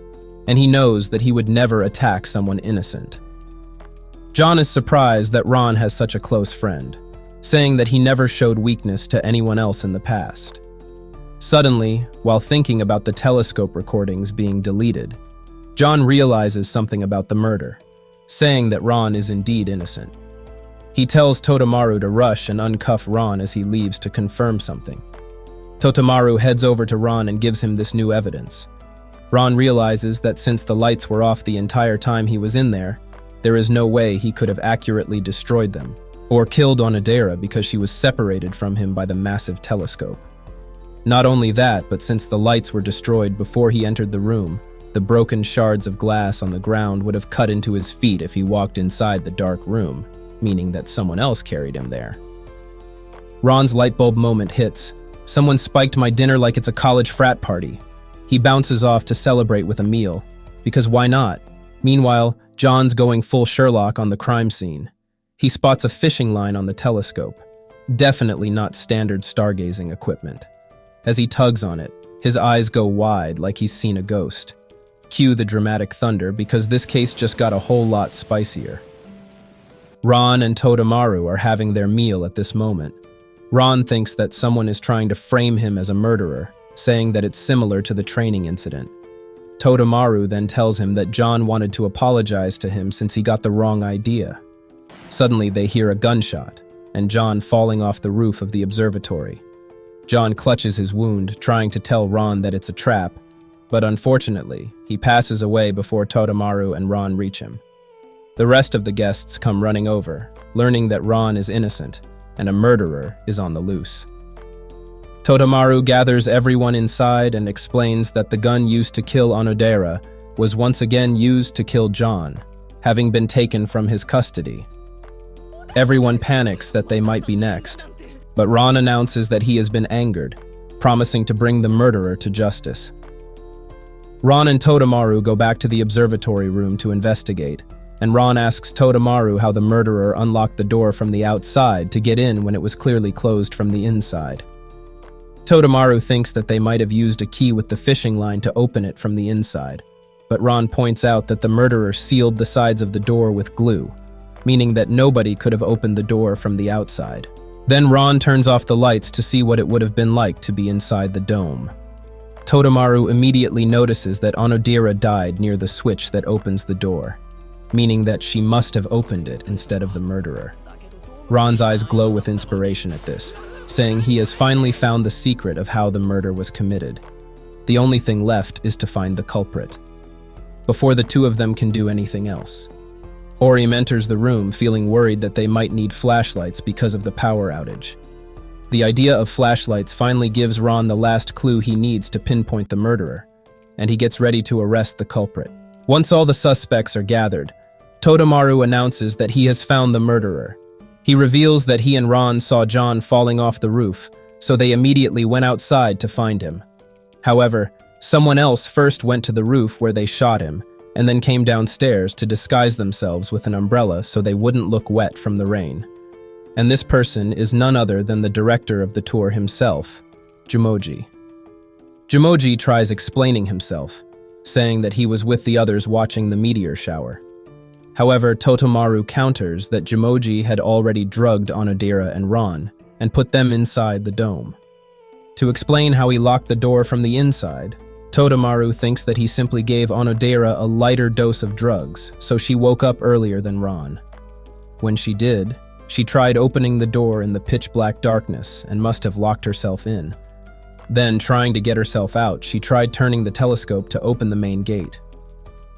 and he knows that he would never attack someone innocent. John is surprised that Ron has such a close friend, saying that he never showed weakness to anyone else in the past. Suddenly, while thinking about the telescope recordings being deleted, John realizes something about the murder, saying that Ron is indeed innocent. He tells Totomaru to rush and uncuff Ron as he leaves to confirm something. Totomaru heads over to Ron and gives him this new evidence. Ron realizes that since the lights were off the entire time he was in there is no way he could have accurately destroyed them, or killed Onodera because she was separated from him by the massive telescope. Not only that, but since the lights were destroyed before he entered the room, the broken shards of glass on the ground would have cut into his feet if he walked inside the dark room, meaning that someone else carried him there. Ron's lightbulb moment hits. Someone spiked my dinner like it's a college frat party. He bounces off to celebrate with a meal, because why not? Meanwhile, John's going full Sherlock on the crime scene. He spots a fishing line on the telescope. Definitely not standard stargazing equipment. As he tugs on it, his eyes go wide like he's seen a ghost. Cue the dramatic thunder because this case just got a whole lot spicier. Ron and Totomaru are having their meal at this moment. Ron thinks that someone is trying to frame him as a murderer, saying that it's similar to the training incident. Totomaru then tells him that John wanted to apologize to him since he got the wrong idea. Suddenly they hear a gunshot, and John falling off the roof of the observatory. John clutches his wound, trying to tell Ron that it's a trap, but unfortunately, he passes away before Totomaru and Ron reach him. The rest of the guests come running over, learning that Ron is innocent, and a murderer is on the loose. Totomaru gathers everyone inside and explains that the gun used to kill Onodera was once again used to kill John, having been taken from his custody. Everyone panics that they might be next, but Ron announces that he has been angered, promising to bring the murderer to justice. Ron and Totomaru go back to the observatory room to investigate, and Ron asks Totomaru how the murderer unlocked the door from the outside to get in when it was clearly closed from the inside. Totomaru thinks that they might have used a key with the fishing line to open it from the inside, but Ron points out that the murderer sealed the sides of the door with glue, meaning that nobody could have opened the door from the outside. Then Ron turns off the lights to see what it would have been like to be inside the dome. Totomaru immediately notices that Onodera died near the switch that opens the door, meaning that she must have opened it instead of the murderer. Ron's eyes glow with inspiration at this, saying he has finally found the secret of how the murder was committed. The only thing left is to find the culprit, before the two of them can do anything else. Orium enters the room feeling worried that they might need flashlights because of the power outage. The idea of flashlights finally gives Ron the last clue he needs to pinpoint the murderer, and he gets ready to arrest the culprit. Once all the suspects are gathered, Totomaru announces that he has found the murderer. He reveals that he and Ron saw John falling off the roof, so they immediately went outside to find him. However, someone else first went to the roof where they shot him, and then came downstairs to disguise themselves with an umbrella so they wouldn't look wet from the rain. And this person is none other than the director of the tour himself, Jumoji. Jumoji tries explaining himself, saying that he was with the others watching the meteor shower. However, Totomaru counters that Jumoji had already drugged Onodera and Ron and put them inside the dome. To explain how he locked the door from the inside, Totomaru thinks that he simply gave Onodera a lighter dose of drugs, so she woke up earlier than Ron. When she did, she tried opening the door in the pitch-black darkness and must have locked herself in. Then, trying to get herself out, she tried turning the telescope to open the main gate.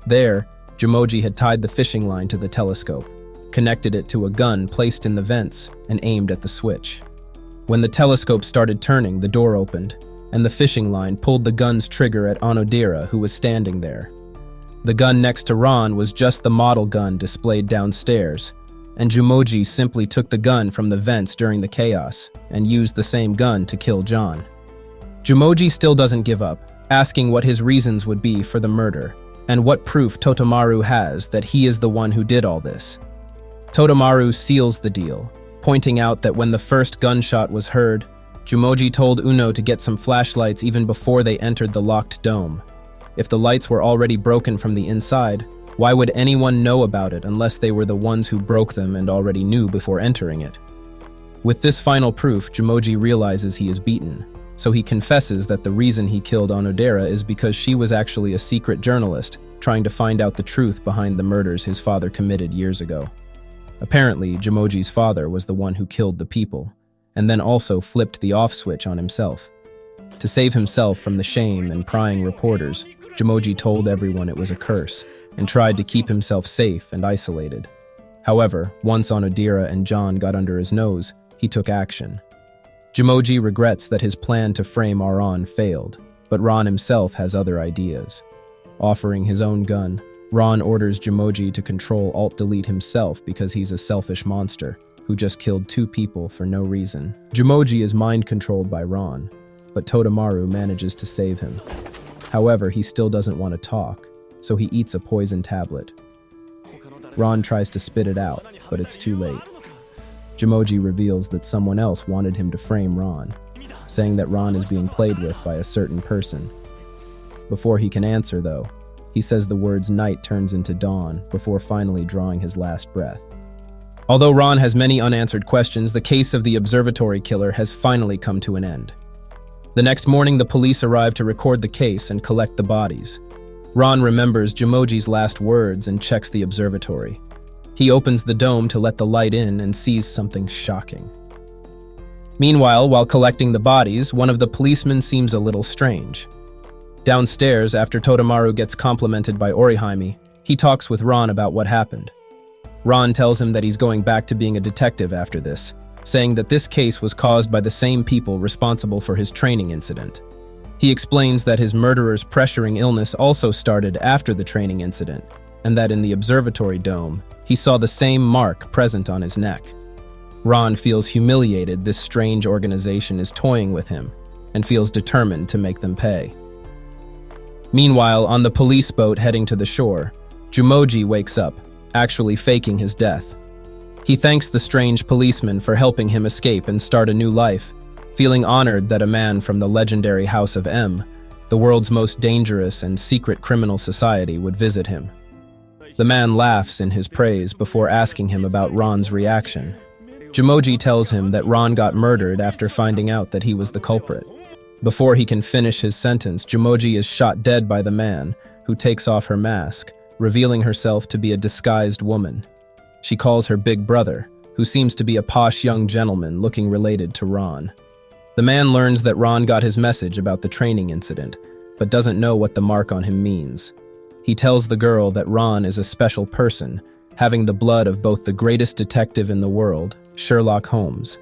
There, Jumoji had tied the fishing line to the telescope, connected it to a gun placed in the vents, and aimed at the switch. When the telescope started turning, the door opened, and the fishing line pulled the gun's trigger at Onodera, who was standing there. The gun next to Ron was just the model gun displayed downstairs, and Jumoji simply took the gun from the vents during the chaos and used the same gun to kill John. Jumoji still doesn't give up, asking what his reasons would be for the murder, and what proof Totomaru has that he is the one who did all this. Totomaru seals the deal, pointing out that when the first gunshot was heard, Jumoji told Uno to get some flashlights even before they entered the locked dome. If the lights were already broken from the inside, why would anyone know about it unless they were the ones who broke them and already knew before entering it? With this final proof, Jumoji realizes he is beaten, so he confesses that the reason he killed Onodera is because she was actually a secret journalist trying to find out the truth behind the murders his father committed years ago. Apparently, Jumoji's father was the one who killed the people, and then also flipped the off switch on himself. To save himself from the shame and prying reporters, Jumoji told everyone it was a curse, and tried to keep himself safe and isolated. However, once Onodera and John got under his nose, he took action. Jumoji regrets that his plan to frame Ron failed, but Ron himself has other ideas. Offering his own gun, Ron orders Jumoji to control Alt-Delete himself because he's a selfish monster who just killed 2 people for no reason. Jumoji is mind-controlled by Ron, but Totomaru manages to save him. However, he still doesn't want to talk, so he eats a poison tablet. Ron tries to spit it out, but it's too late. Jumoji reveals that someone else wanted him to frame Ron, saying that Ron is being played with by a certain person. Before he can answer, though, he says the words night turns into dawn before finally drawing his last breath. Although Ron has many unanswered questions, the case of the observatory killer has finally come to an end. The next morning, the police arrive to record the case and collect the bodies. Ron remembers Jumoji's last words and checks the observatory. He opens the dome to let the light in and sees something shocking. Meanwhile, while collecting the bodies, one of the policemen seems a little strange. Downstairs, after Totomaru gets complimented by Orihime, he talks with Ron about what happened. Ron tells him that he's going back to being a detective after this, saying that this case was caused by the same people responsible for his training incident. He explains that his murderer's pressuring illness also started after the training incident, and that in the observatory dome, he saw the same mark present on his neck. Ron feels humiliated this strange organization is toying with him, and feels determined to make them pay. Meanwhile, on the police boat heading to the shore, Jumoji wakes up, actually faking his death. He thanks the strange policeman for helping him escape and start a new life, feeling honored that a man from the legendary House of M, the world's most dangerous and secret criminal society, would visit him. The man laughs in his praise before asking him about Ron's reaction. Jumoji tells him that Ron got murdered after finding out that he was the culprit. Before he can finish his sentence, Jumoji is shot dead by the man, who takes off her mask, revealing herself to be a disguised woman. She calls her big brother, who seems to be a posh young gentleman looking related to Ron. The man learns that Ron got his message about the training incident, but doesn't know what the mark on him means. He tells the girl that Ron is a special person, having the blood of both the greatest detective in the world, Sherlock Holmes,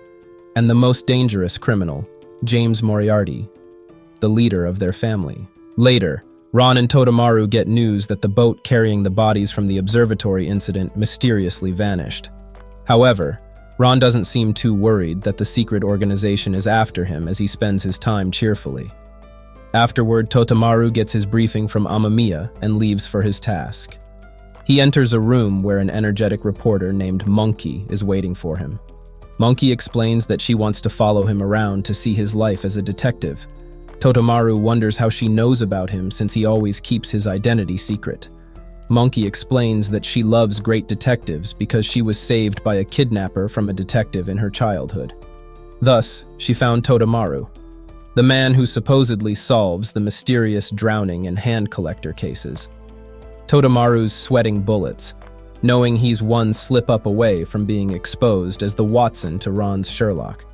and the most dangerous criminal, James Moriarty, the leader of their family. Later, Ron and Totomaru get news that the boat carrying the bodies from the observatory incident mysteriously vanished. However, Ron doesn't seem too worried that the secret organization is after him as he spends his time cheerfully. Afterward, Totomaru gets his briefing from Amamiya and leaves for his task. He enters a room where an energetic reporter named Monkey is waiting for him. Monkey explains that she wants to follow him around to see his life as a detective. Totomaru wonders how she knows about him since he always keeps his identity secret. Monkey explains that she loves great detectives because she was saved by a kidnapper from a detective in her childhood. Thus, she found Totomaru, the man who supposedly solves the mysterious drowning and hand collector cases. Totomaru's sweating bullets, knowing he's one slip-up away from being exposed as the Watson to Ron's Sherlock.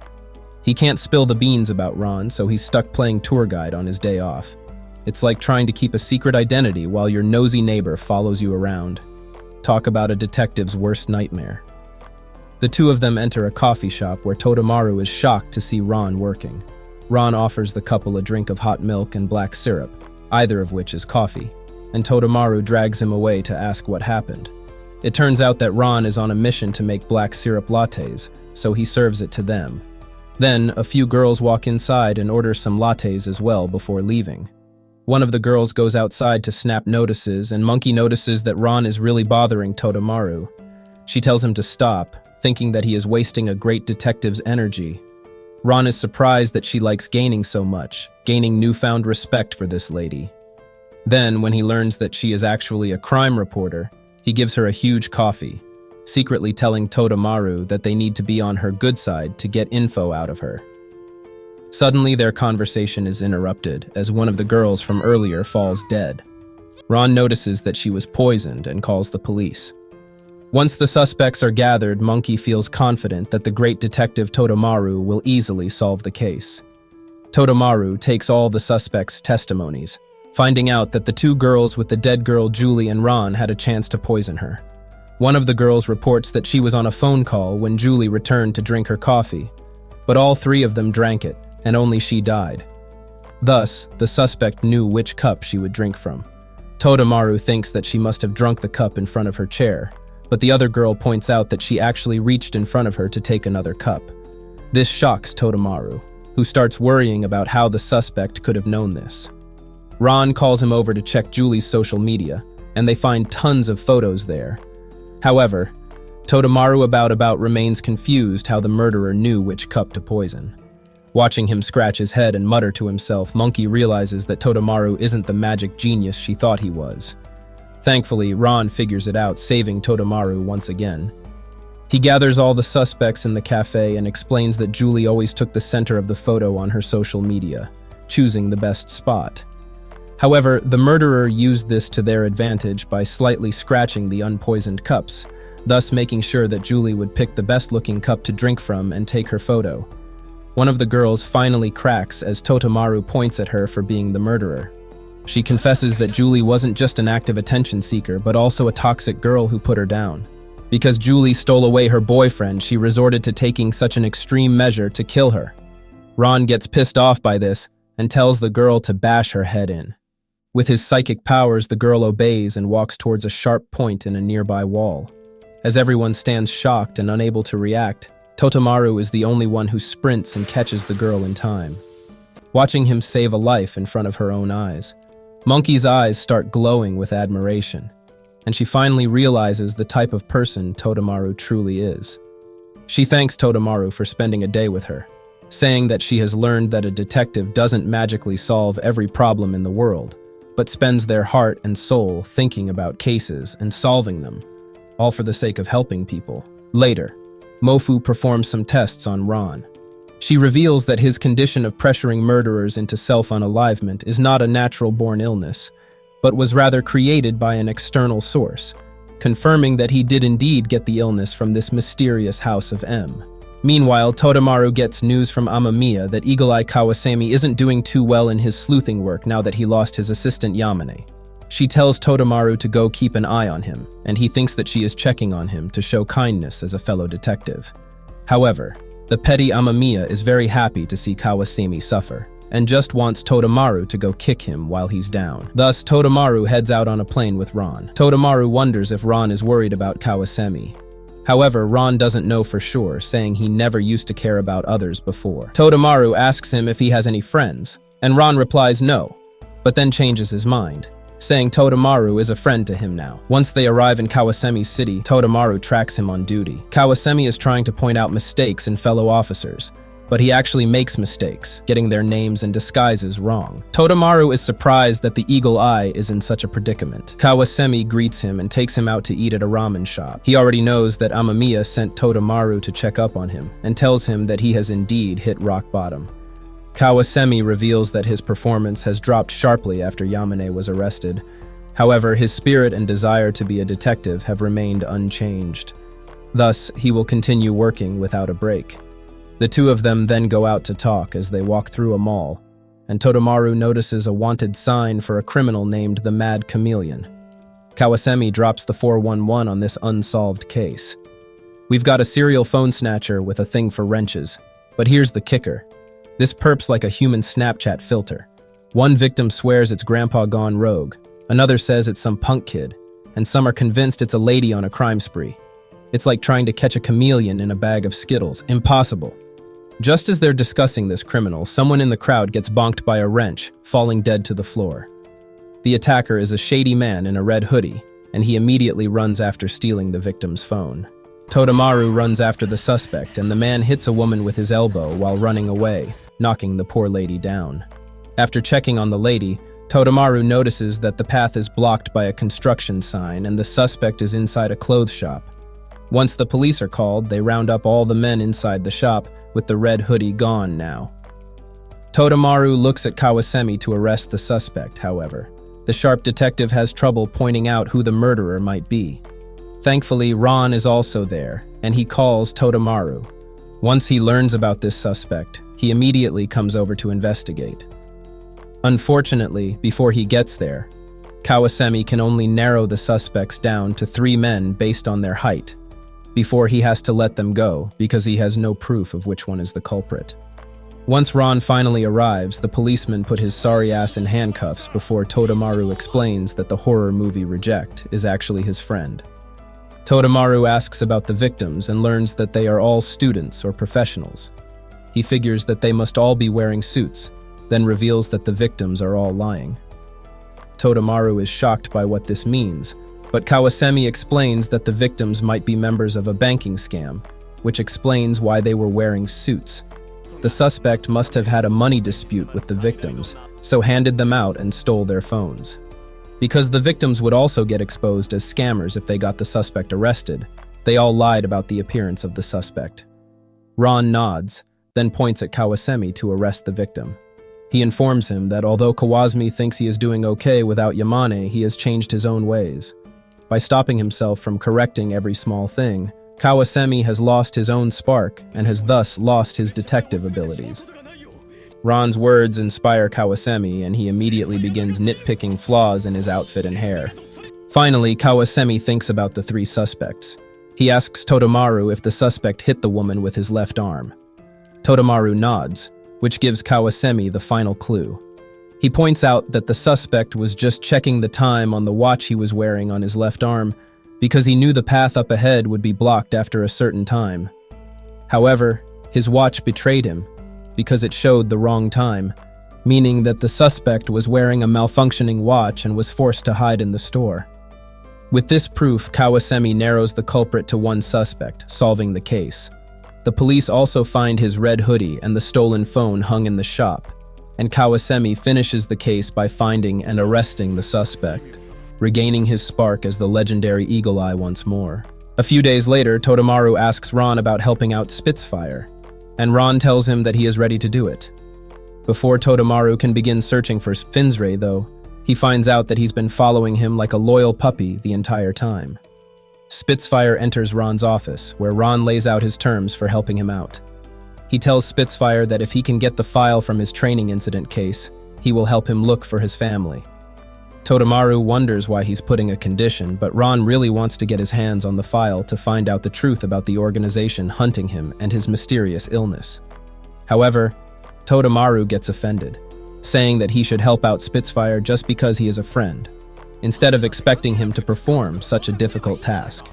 He can't spill the beans about Ron, so he's stuck playing tour guide on his day off. It's like trying to keep a secret identity while your nosy neighbor follows you around. Talk about a detective's worst nightmare. The two of them enter a coffee shop where Totomaru is shocked to see Ron working. Ron offers the couple a drink of hot milk and black syrup, either of which is coffee, and Totomaru drags him away to ask what happened. It turns out that Ron is on a mission to make black syrup lattes, so he serves it to them. Then, a few girls walk inside and order some lattes as well before leaving. One of the girls goes outside to snap notices, and Monkey notices that Ron is really bothering Totomaru. She tells him to stop, thinking that he is wasting a great detective's energy. Ron is surprised that she likes gaining so much, gaining newfound respect for this lady. Then, when he learns that she is actually a crime reporter, he gives her a huge coffee, secretly telling Totomaru that they need to be on her good side to get info out of her. Suddenly, their conversation is interrupted as one of the girls from earlier falls dead. Ron notices that she was poisoned and calls the police. Once the suspects are gathered, Monkey feels confident that the great detective Totomaru will easily solve the case. Totomaru takes all the suspects' testimonies, finding out that the two girls with the dead girl Julie and Ron had a chance to poison her. One of the girls reports that she was on a phone call when Julie returned to drink her coffee, but all three of them drank it, and only she died. Thus, the suspect knew which cup she would drink from. Totomaru thinks that she must have drunk the cup in front of her chair, but the other girl points out that she actually reached in front of her to take another cup. This shocks Totomaru, who starts worrying about how the suspect could have known this. Ron calls him over to check Julie's social media, and they find tons of photos there. However, Totomaru about remains confused how the murderer knew which cup to poison. Watching him scratch his head and mutter to himself, Monkey realizes that Totomaru isn't the magic genius she thought he was. Thankfully, Ron figures it out, saving Totomaru once again. He gathers all the suspects in the cafe and explains that Julie always took the center of the photo on her social media, choosing the best spot. However, the murderer used this to their advantage by slightly scratching the unpoisoned cups, thus making sure that Julie would pick the best-looking cup to drink from and take her photo. One of the girls finally cracks as Totomaru points at her for being the murderer. She confesses that Julie wasn't just an active attention seeker, but also a toxic girl who put her down. Because Julie stole away her boyfriend, she resorted to taking such an extreme measure to kill her. Ron gets pissed off by this and tells the girl to bash her head in. With his psychic powers, the girl obeys and walks towards a sharp point in a nearby wall. As everyone stands shocked and unable to react, Totomaru is the only one who sprints and catches the girl in time. Watching him save a life in front of her own eyes, Monkey's eyes start glowing with admiration, and she finally realizes the type of person Totomaru truly is. She thanks Totomaru for spending a day with her, saying that she has learned that a detective doesn't magically solve every problem in the world, but spends their heart and soul thinking about cases and solving them, all for the sake of helping people. Later, Mofu performs some tests on Ron. She reveals that his condition of pressuring murderers into self-unalivement is not a natural-born illness, but was rather created by an external source, confirming that he did indeed get the illness from this mysterious House of M. Meanwhile, Totomaru gets news from Amamiya that Eagle Eye Kawasami isn't doing too well in his sleuthing work now that he lost his assistant Yamane. She tells Totomaru to go keep an eye on him, and he thinks that she is checking on him to show kindness as a fellow detective. However, the petty Amamiya is very happy to see Kawasami suffer, and just wants Totomaru to go kick him while he's down. Thus, Totomaru heads out on a plane with Ron. Totomaru wonders if Ron is worried about Kawasami. However, Ron doesn't know for sure, saying he never used to care about others before. Totomaru asks him if he has any friends, and Ron replies no, but then changes his mind, saying Totomaru is a friend to him now. Once they arrive in Kawasami's city, Totomaru tracks him on duty. Kawasami is trying to point out mistakes in fellow officers, but he actually makes mistakes, getting their names and disguises wrong. Totomaru is surprised that the Eagle Eye is in such a predicament. Kawasami greets him and takes him out to eat at a ramen shop. He already knows that Amamiya sent Totomaru to check up on him, and tells him that he has indeed hit rock bottom. Kawasami reveals that his performance has dropped sharply after Yamane was arrested. However, his spirit and desire to be a detective have remained unchanged. Thus, he will continue working without a break. The two of them then go out to talk as they walk through a mall, and Totomaru notices a wanted sign for a criminal named the Mad Chameleon. Kawasami drops the 411 on this unsolved case. We've got a serial phone snatcher with a thing for wrenches, but here's the kicker. This perp's like a human Snapchat filter. One victim swears it's grandpa gone rogue, another says it's some punk kid, and some are convinced it's a lady on a crime spree. It's like trying to catch a chameleon in a bag of Skittles. Impossible. Just as they're discussing this criminal, someone in the crowd gets bonked by a wrench, falling dead to the floor. The attacker is a shady man in a red hoodie, and he immediately runs after stealing the victim's phone. Totomaru runs after the suspect, and the man hits a woman with his elbow while running away, knocking the poor lady down. After checking on the lady, Totomaru notices that the path is blocked by a construction sign and the suspect is inside a clothes shop. Once the police are called, they round up all the men inside the shop, with the red hoodie gone now. Totomaru looks at Kawasemi to arrest the suspect, however. The sharp detective has trouble pointing out who the murderer might be. Thankfully, Ron is also there, and he calls Totomaru. Once he learns about this suspect, he immediately comes over to investigate. Unfortunately, before he gets there, Kawasemi can only narrow the suspects down to 3 men based on their height, before he has to let them go because he has no proof of which one is the culprit. Once Ron finally arrives, the policeman put his sorry ass in handcuffs before Totomaru explains that the horror movie Reject is actually his friend. Totomaru asks about the victims and learns that they are all students or professionals. He figures that they must all be wearing suits, then reveals that the victims are all lying. Totomaru is shocked by what this means, but Kawasemi explains that the victims might be members of a banking scam, which explains why they were wearing suits. The suspect must have had a money dispute with the victims, so handed them out and stole their phones. Because the victims would also get exposed as scammers if they got the suspect arrested, they all lied about the appearance of the suspect. Ron nods, then points at Kawasemi to arrest the victim. He informs him that although Kawasemi thinks he is doing okay without Yamane, he has changed his own ways. By stopping himself from correcting every small thing, Kawasemi has lost his own spark and has thus lost his detective abilities. Ron's words inspire Kawasemi, and he immediately begins nitpicking flaws in his outfit and hair. Finally, Kawasemi thinks about the 3 suspects. He asks Totomaru if the suspect hit the woman with his left arm. Totomaru nods, which gives Kawasemi the final clue. He points out that the suspect was just checking the time on the watch he was wearing on his left arm because he knew the path up ahead would be blocked after a certain time. However, his watch betrayed him because it showed the wrong time, meaning that the suspect was wearing a malfunctioning watch and was forced to hide in the store. With this proof, Kawasemi narrows the culprit to 1 suspect, solving the case. The police also find his red hoodie and the stolen phone hung in the shop, and Kawasemi finishes the case by finding and arresting the suspect, regaining his spark as the legendary Eagle Eye once more. A few days later, Totomaru asks Ron about helping out Spitfire, and Ron tells him that he is ready to do it. Before Totomaru can begin searching for Finsray, though, he finds out that he's been following him like a loyal puppy the entire time. Spitfire enters Ron's office, where Ron lays out his terms for helping him out. He tells Spitfire that if he can get the file from his training incident case, he will help him look for his family. Totomaru wonders why he's putting a condition, but Ron really wants to get his hands on the file to find out the truth about the organization hunting him and his mysterious illness. However, Totomaru gets offended, saying that he should help out Spitfire just because he is a friend, instead of expecting him to perform such a difficult task.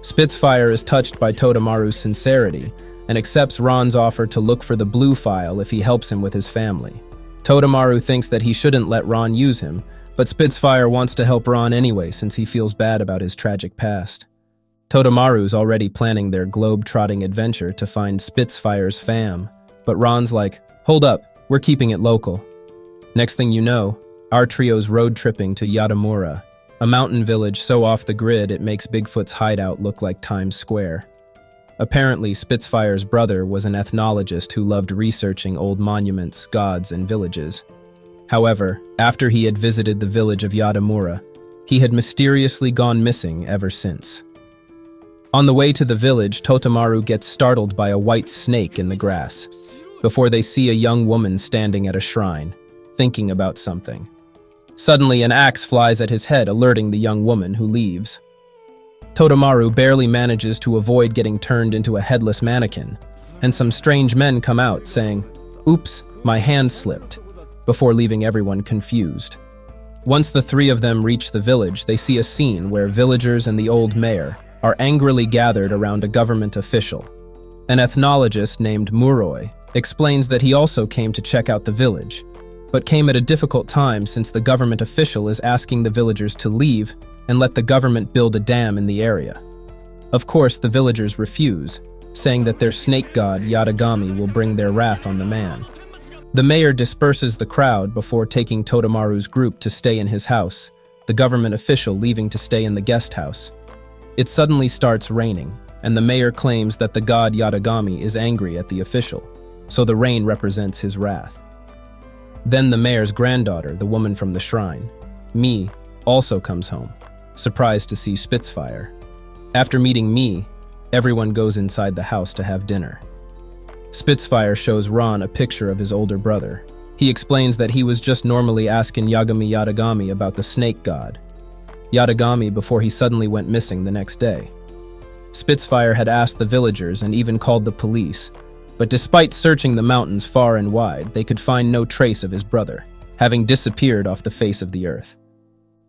Spitfire is touched by Totomaru's sincerity and accepts Ron's offer to look for the blue file if he helps him with his family. Totomaru thinks that he shouldn't let Ron use him, but Spitfire wants to help Ron anyway since he feels bad about his tragic past. Totomaru's already planning their globe-trotting adventure to find Spitfire's fam, but Ron's like, "Hold up, we're keeping it local." Next thing you know, our trio's road tripping to Yadamura, a mountain village so off the grid it makes Bigfoot's hideout look like Times Square. Apparently, Spitfire's brother was an ethnologist who loved researching old monuments, gods, and villages. However, after he had visited the village of Yadamura, he had mysteriously gone missing ever since. On the way to the village, Totomaru gets startled by a white snake in the grass, before they see a young woman standing at a shrine, thinking about something. Suddenly, an axe flies at his head, alerting the young woman, who leaves. Totomaru barely manages to avoid getting turned into a headless mannequin, and some strange men come out saying, "Oops, my hand slipped," before leaving everyone confused. Once the 3 of them reach the village, they see a scene where villagers and the old mayor are angrily gathered around a government official. An ethnologist named Muroi explains that he also came to check out the village, but came at a difficult time since the government official is asking the villagers to leave and let the government build a dam in the area. Of course, the villagers refuse, saying that their snake god Yatagami will bring their wrath on the man. The mayor disperses the crowd before taking Totomaru's group to stay in his house, the government official leaving to stay in the guest house. It suddenly starts raining, and the mayor claims that the god Yatagami is angry at the official, so the rain represents his wrath. Then the mayor's granddaughter, the woman from the shrine, Mi, also comes home, surprised to see Spitfire. After meeting Mi, everyone goes inside the house to have dinner. Spitfire shows Ron a picture of his older brother. He explains that he was just normally asking Yatagami about the snake god, Yatagami, before he suddenly went missing the next day. Spitfire had asked the villagers and even called the police, but despite searching the mountains far and wide, they could find no trace of his brother, having disappeared off the face of the earth.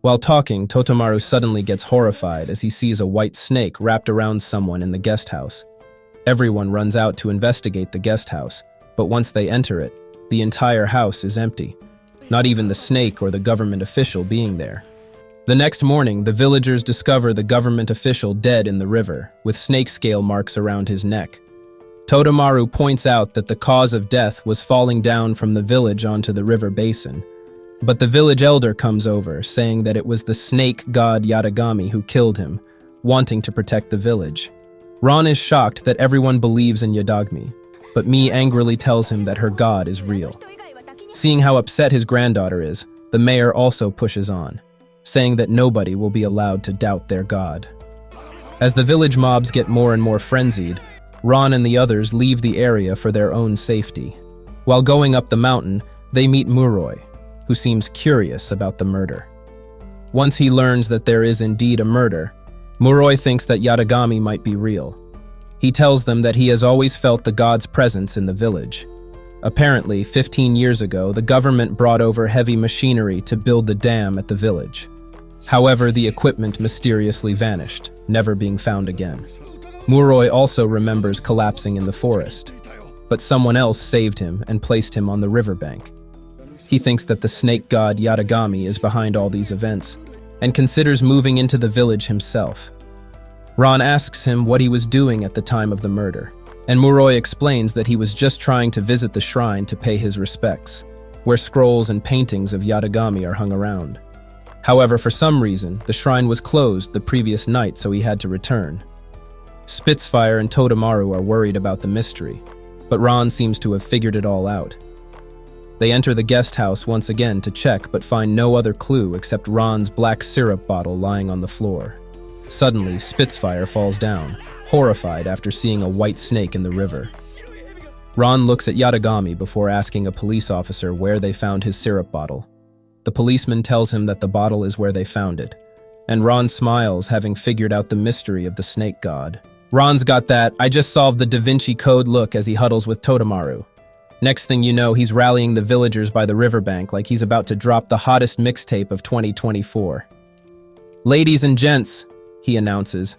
While talking, Totomaru suddenly gets horrified as he sees a white snake wrapped around someone in the guest house. Everyone runs out to investigate the guest house, but once they enter it, the entire house is empty, not even the snake or the government official being there. The next morning, the villagers discover the government official dead in the river, with snake scale marks around his neck. Totomaru points out that the cause of death was falling down from the village onto the river basin, but the village elder comes over, saying that it was the snake god Yatagami who killed him, wanting to protect the village. Ron is shocked that everyone believes in Yatagami, but Mi angrily tells him that her god is real. Seeing how upset his granddaughter is, the mayor also pushes on, saying that nobody will be allowed to doubt their god. As the village mobs get more and more frenzied, Ron and the others leave the area for their own safety. While going up the mountain, they meet Muroi, who seems curious about the murder. Once he learns that there is indeed a murder, Muroi thinks that Yatagami might be real. He tells them that he has always felt the god's presence in the village. Apparently, 15 years ago, the government brought over heavy machinery to build the dam at the village. However, the equipment mysteriously vanished, never being found again. Muroi also remembers collapsing in the forest, but someone else saved him and placed him on the riverbank. He thinks that the snake god Yatagami is behind all these events, and considers moving into the village himself. Ron asks him what he was doing at the time of the murder, and Muroi explains that he was just trying to visit the shrine to pay his respects, where scrolls and paintings of Yatagami are hung around. However, for some reason, the shrine was closed the previous night, so he had to return. Spitfire and Totomaru are worried about the mystery, but Ron seems to have figured it all out. They enter the guest house once again to check, but find no other clue except Ron's black syrup bottle lying on the floor. Suddenly, Spitfire falls down, horrified after seeing a white snake in the river. Ron looks at Yatagami before asking a police officer where they found his syrup bottle. The policeman tells him that the bottle is where they found it, and Ron smiles, having figured out the mystery of the snake god. Ron's got that "I just solved the Da Vinci Code" look as he huddles with Totomaru. Next thing you know, he's rallying the villagers by the riverbank like he's about to drop the hottest mixtape of 2024. "Ladies and gents," he announces,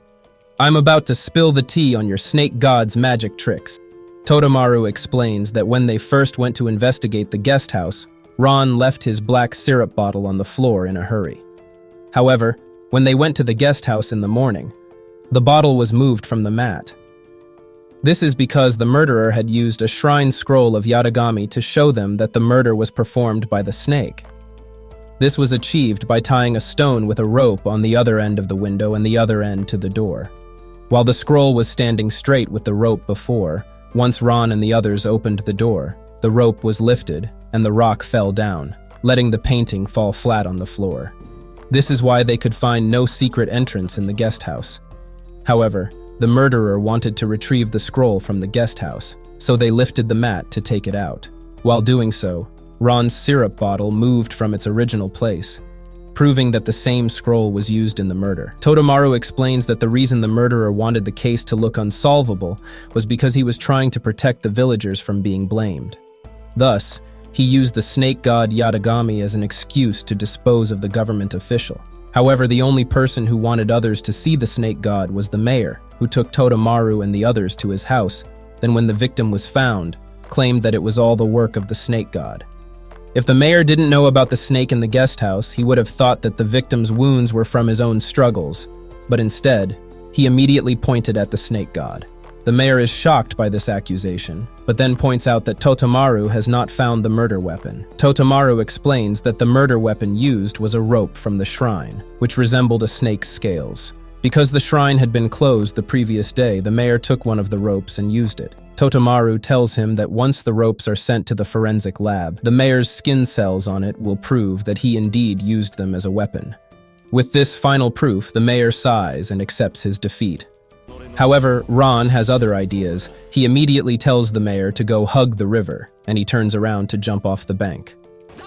"I'm about to spill the tea on your snake god's magic tricks." Totomaru explains that when they first went to investigate the guest house, Ron left his black syrup bottle on the floor in a hurry. However, when they went to the guest house in the morning, the bottle was moved from the mat. This is because the murderer had used a shrine scroll of Yatagami to show them that the murder was performed by the snake. This was achieved by tying a stone with a rope on the other end of the window and the other end to the door. While the scroll was standing straight with the rope before, once Ron and the others opened the door, the rope was lifted and the rock fell down, letting the painting fall flat on the floor. This is why they could find no secret entrance in the guest house. However, the murderer wanted to retrieve the scroll from the guest house, so they lifted the mat to take it out. While doing so, Ron's syrup bottle moved from its original place, proving that the same scroll was used in the murder. Totomaru explains that the reason the murderer wanted the case to look unsolvable was because he was trying to protect the villagers from being blamed. Thus, he used the snake god Yatagami as an excuse to dispose of the government official. However, the only person who wanted others to see the snake god was the mayor, who took Totomaru and the others to his house, then when the victim was found, claimed that it was all the work of the snake god. If the mayor didn't know about the snake in the guest house, he would have thought that the victim's wounds were from his own struggles, but instead, He immediately pointed at the snake god. The mayor is shocked by this accusation, but then points out that Totomaru has not found the murder weapon. Totomaru explains that the murder weapon used was a rope from the shrine, which resembled a snake's scales. Because the shrine had been closed the previous day, the mayor took one of the ropes and used it. Totomaru tells him that once the ropes are sent to the forensic lab, the mayor's skin cells on it will prove that he indeed used them as a weapon. With this final proof, the mayor sighs and accepts his defeat. However, Ron has other ideas. He immediately tells the mayor to go hug the river, and he turns around to jump off the bank.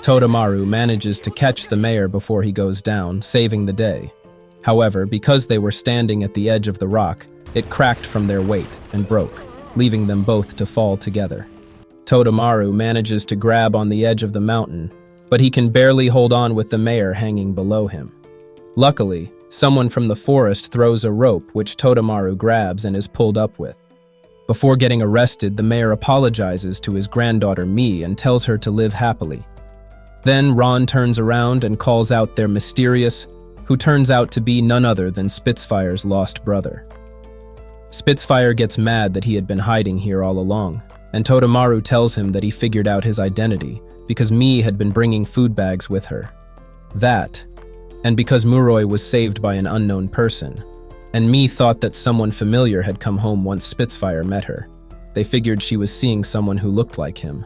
Totomaru manages to catch the mayor before he goes down, saving the day. However, because they were standing at the edge of the rock, it cracked from their weight and broke, leaving them both to fall together. Totomaru manages to grab on the edge of the mountain, but he can barely hold on with the mayor hanging below him. Luckily, someone from the forest throws a rope which Totomaru grabs and is pulled up with. Before getting arrested, the mayor apologizes to his granddaughter Mie and tells her to live happily. Then Ron turns around and calls out their mysterious, who turns out to be none other than Spitfire's lost brother. Spitfire gets mad that he had been hiding here all along, and Totomaru tells him that he figured out his identity because Mie had been bringing food bags with her. And because Muroi was saved by an unknown person, and Mie thought that someone familiar had come home once Spitfire met her. They figured she was seeing someone who looked like him.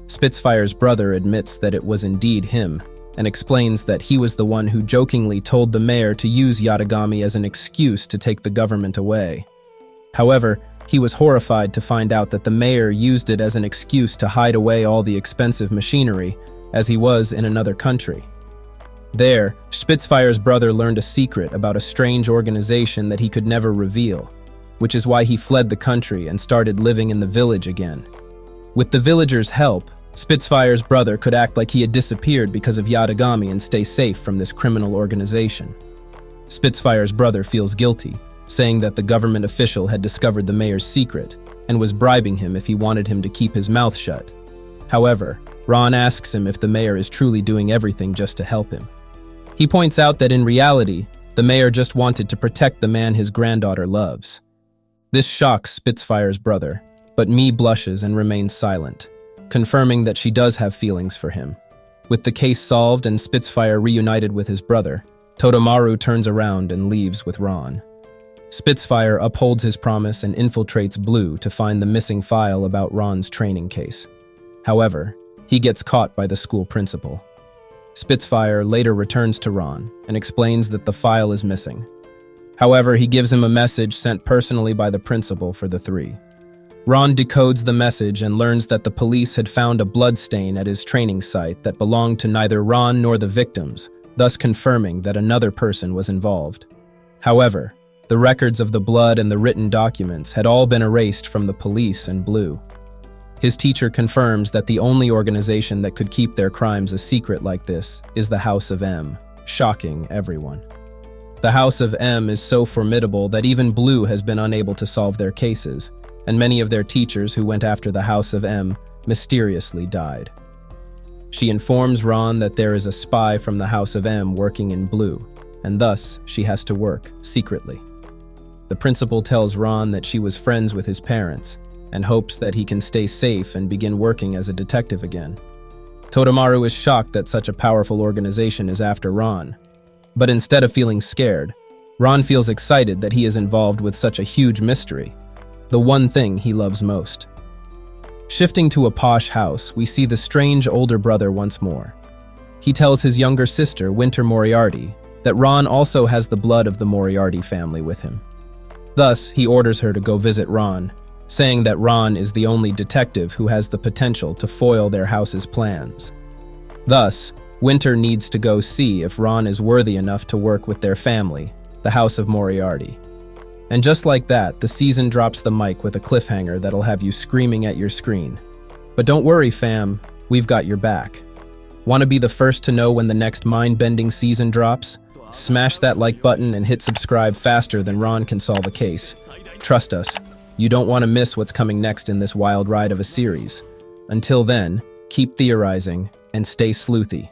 Spitfire's brother admits that it was indeed him, and explains that he was the one who jokingly told the mayor to use Yatagami as an excuse to take the government away. However, he was horrified to find out that the mayor used it as an excuse to hide away all the expensive machinery, as he was in another country. There, Spitfire's brother learned a secret about a strange organization that he could never reveal, which is why he fled the country and started living in the village again. With the villagers' help, Spitfire's brother could act like he had disappeared because of Yatagami and stay safe from this criminal organization. Spitfire's brother feels guilty, saying that the government official had discovered the mayor's secret and was bribing him if he wanted him to keep his mouth shut. However, Ron asks him if the mayor is truly doing everything just to help him. He points out that in reality, the mayor just wanted to protect the man his granddaughter loves. This shocks Spitfire's brother, but Mie blushes and remains silent, confirming that she does have feelings for him. With the case solved and Spitfire reunited with his brother, Totomaru turns around and leaves with Ron. Spitfire upholds his promise and infiltrates Blue to find the missing file about Ron's training case. However, he gets caught by the school principal. Spitfire later returns to Ron and explains that the file is missing. However, he gives him a message sent personally by the principal for the three. Ron decodes the message and learns that the police had found a blood stain at his training site that belonged to neither Ron nor the victims, thus confirming that another person was involved. However, the records of the blood and the written documents had all been erased from the police and Blue. His teacher confirms that the only organization that could keep their crimes a secret like this is the House of M, shocking everyone. The House of M is so formidable that even Blue has been unable to solve their cases, and many of their teachers who went after the House of M mysteriously died. She informs Ron that there is a spy from the House of M working in Blue, and thus she has to work secretly. The principal tells Ron that she was friends with his parents, and hopes that he can stay safe and begin working as a detective again. Totomaru is shocked that such a powerful organization is after Ron. But instead of feeling scared, Ron feels excited that he is involved with such a huge mystery, the one thing he loves most. Shifting to a posh house, we see the strange older brother once more. He tells his younger sister, Winter Moriarty, that Ron also has the blood of the Moriarty family with him. Thus, he orders her to go visit Ron, saying that Ron is the only detective who has the potential to foil their house's plans. Thus, Winter needs to go see if Ron is worthy enough to work with their family, the House of Moriarty. And just like that, the season drops the mic with a cliffhanger that'll have you screaming at your screen. But don't worry, fam, we've got your back. Want to be the first to know when the next mind-bending season drops? Smash that like button and hit subscribe faster than Ron can solve a case. Trust us, you don't want to miss what's coming next in this wild ride of a series. Until then, keep theorizing and stay sleuthy.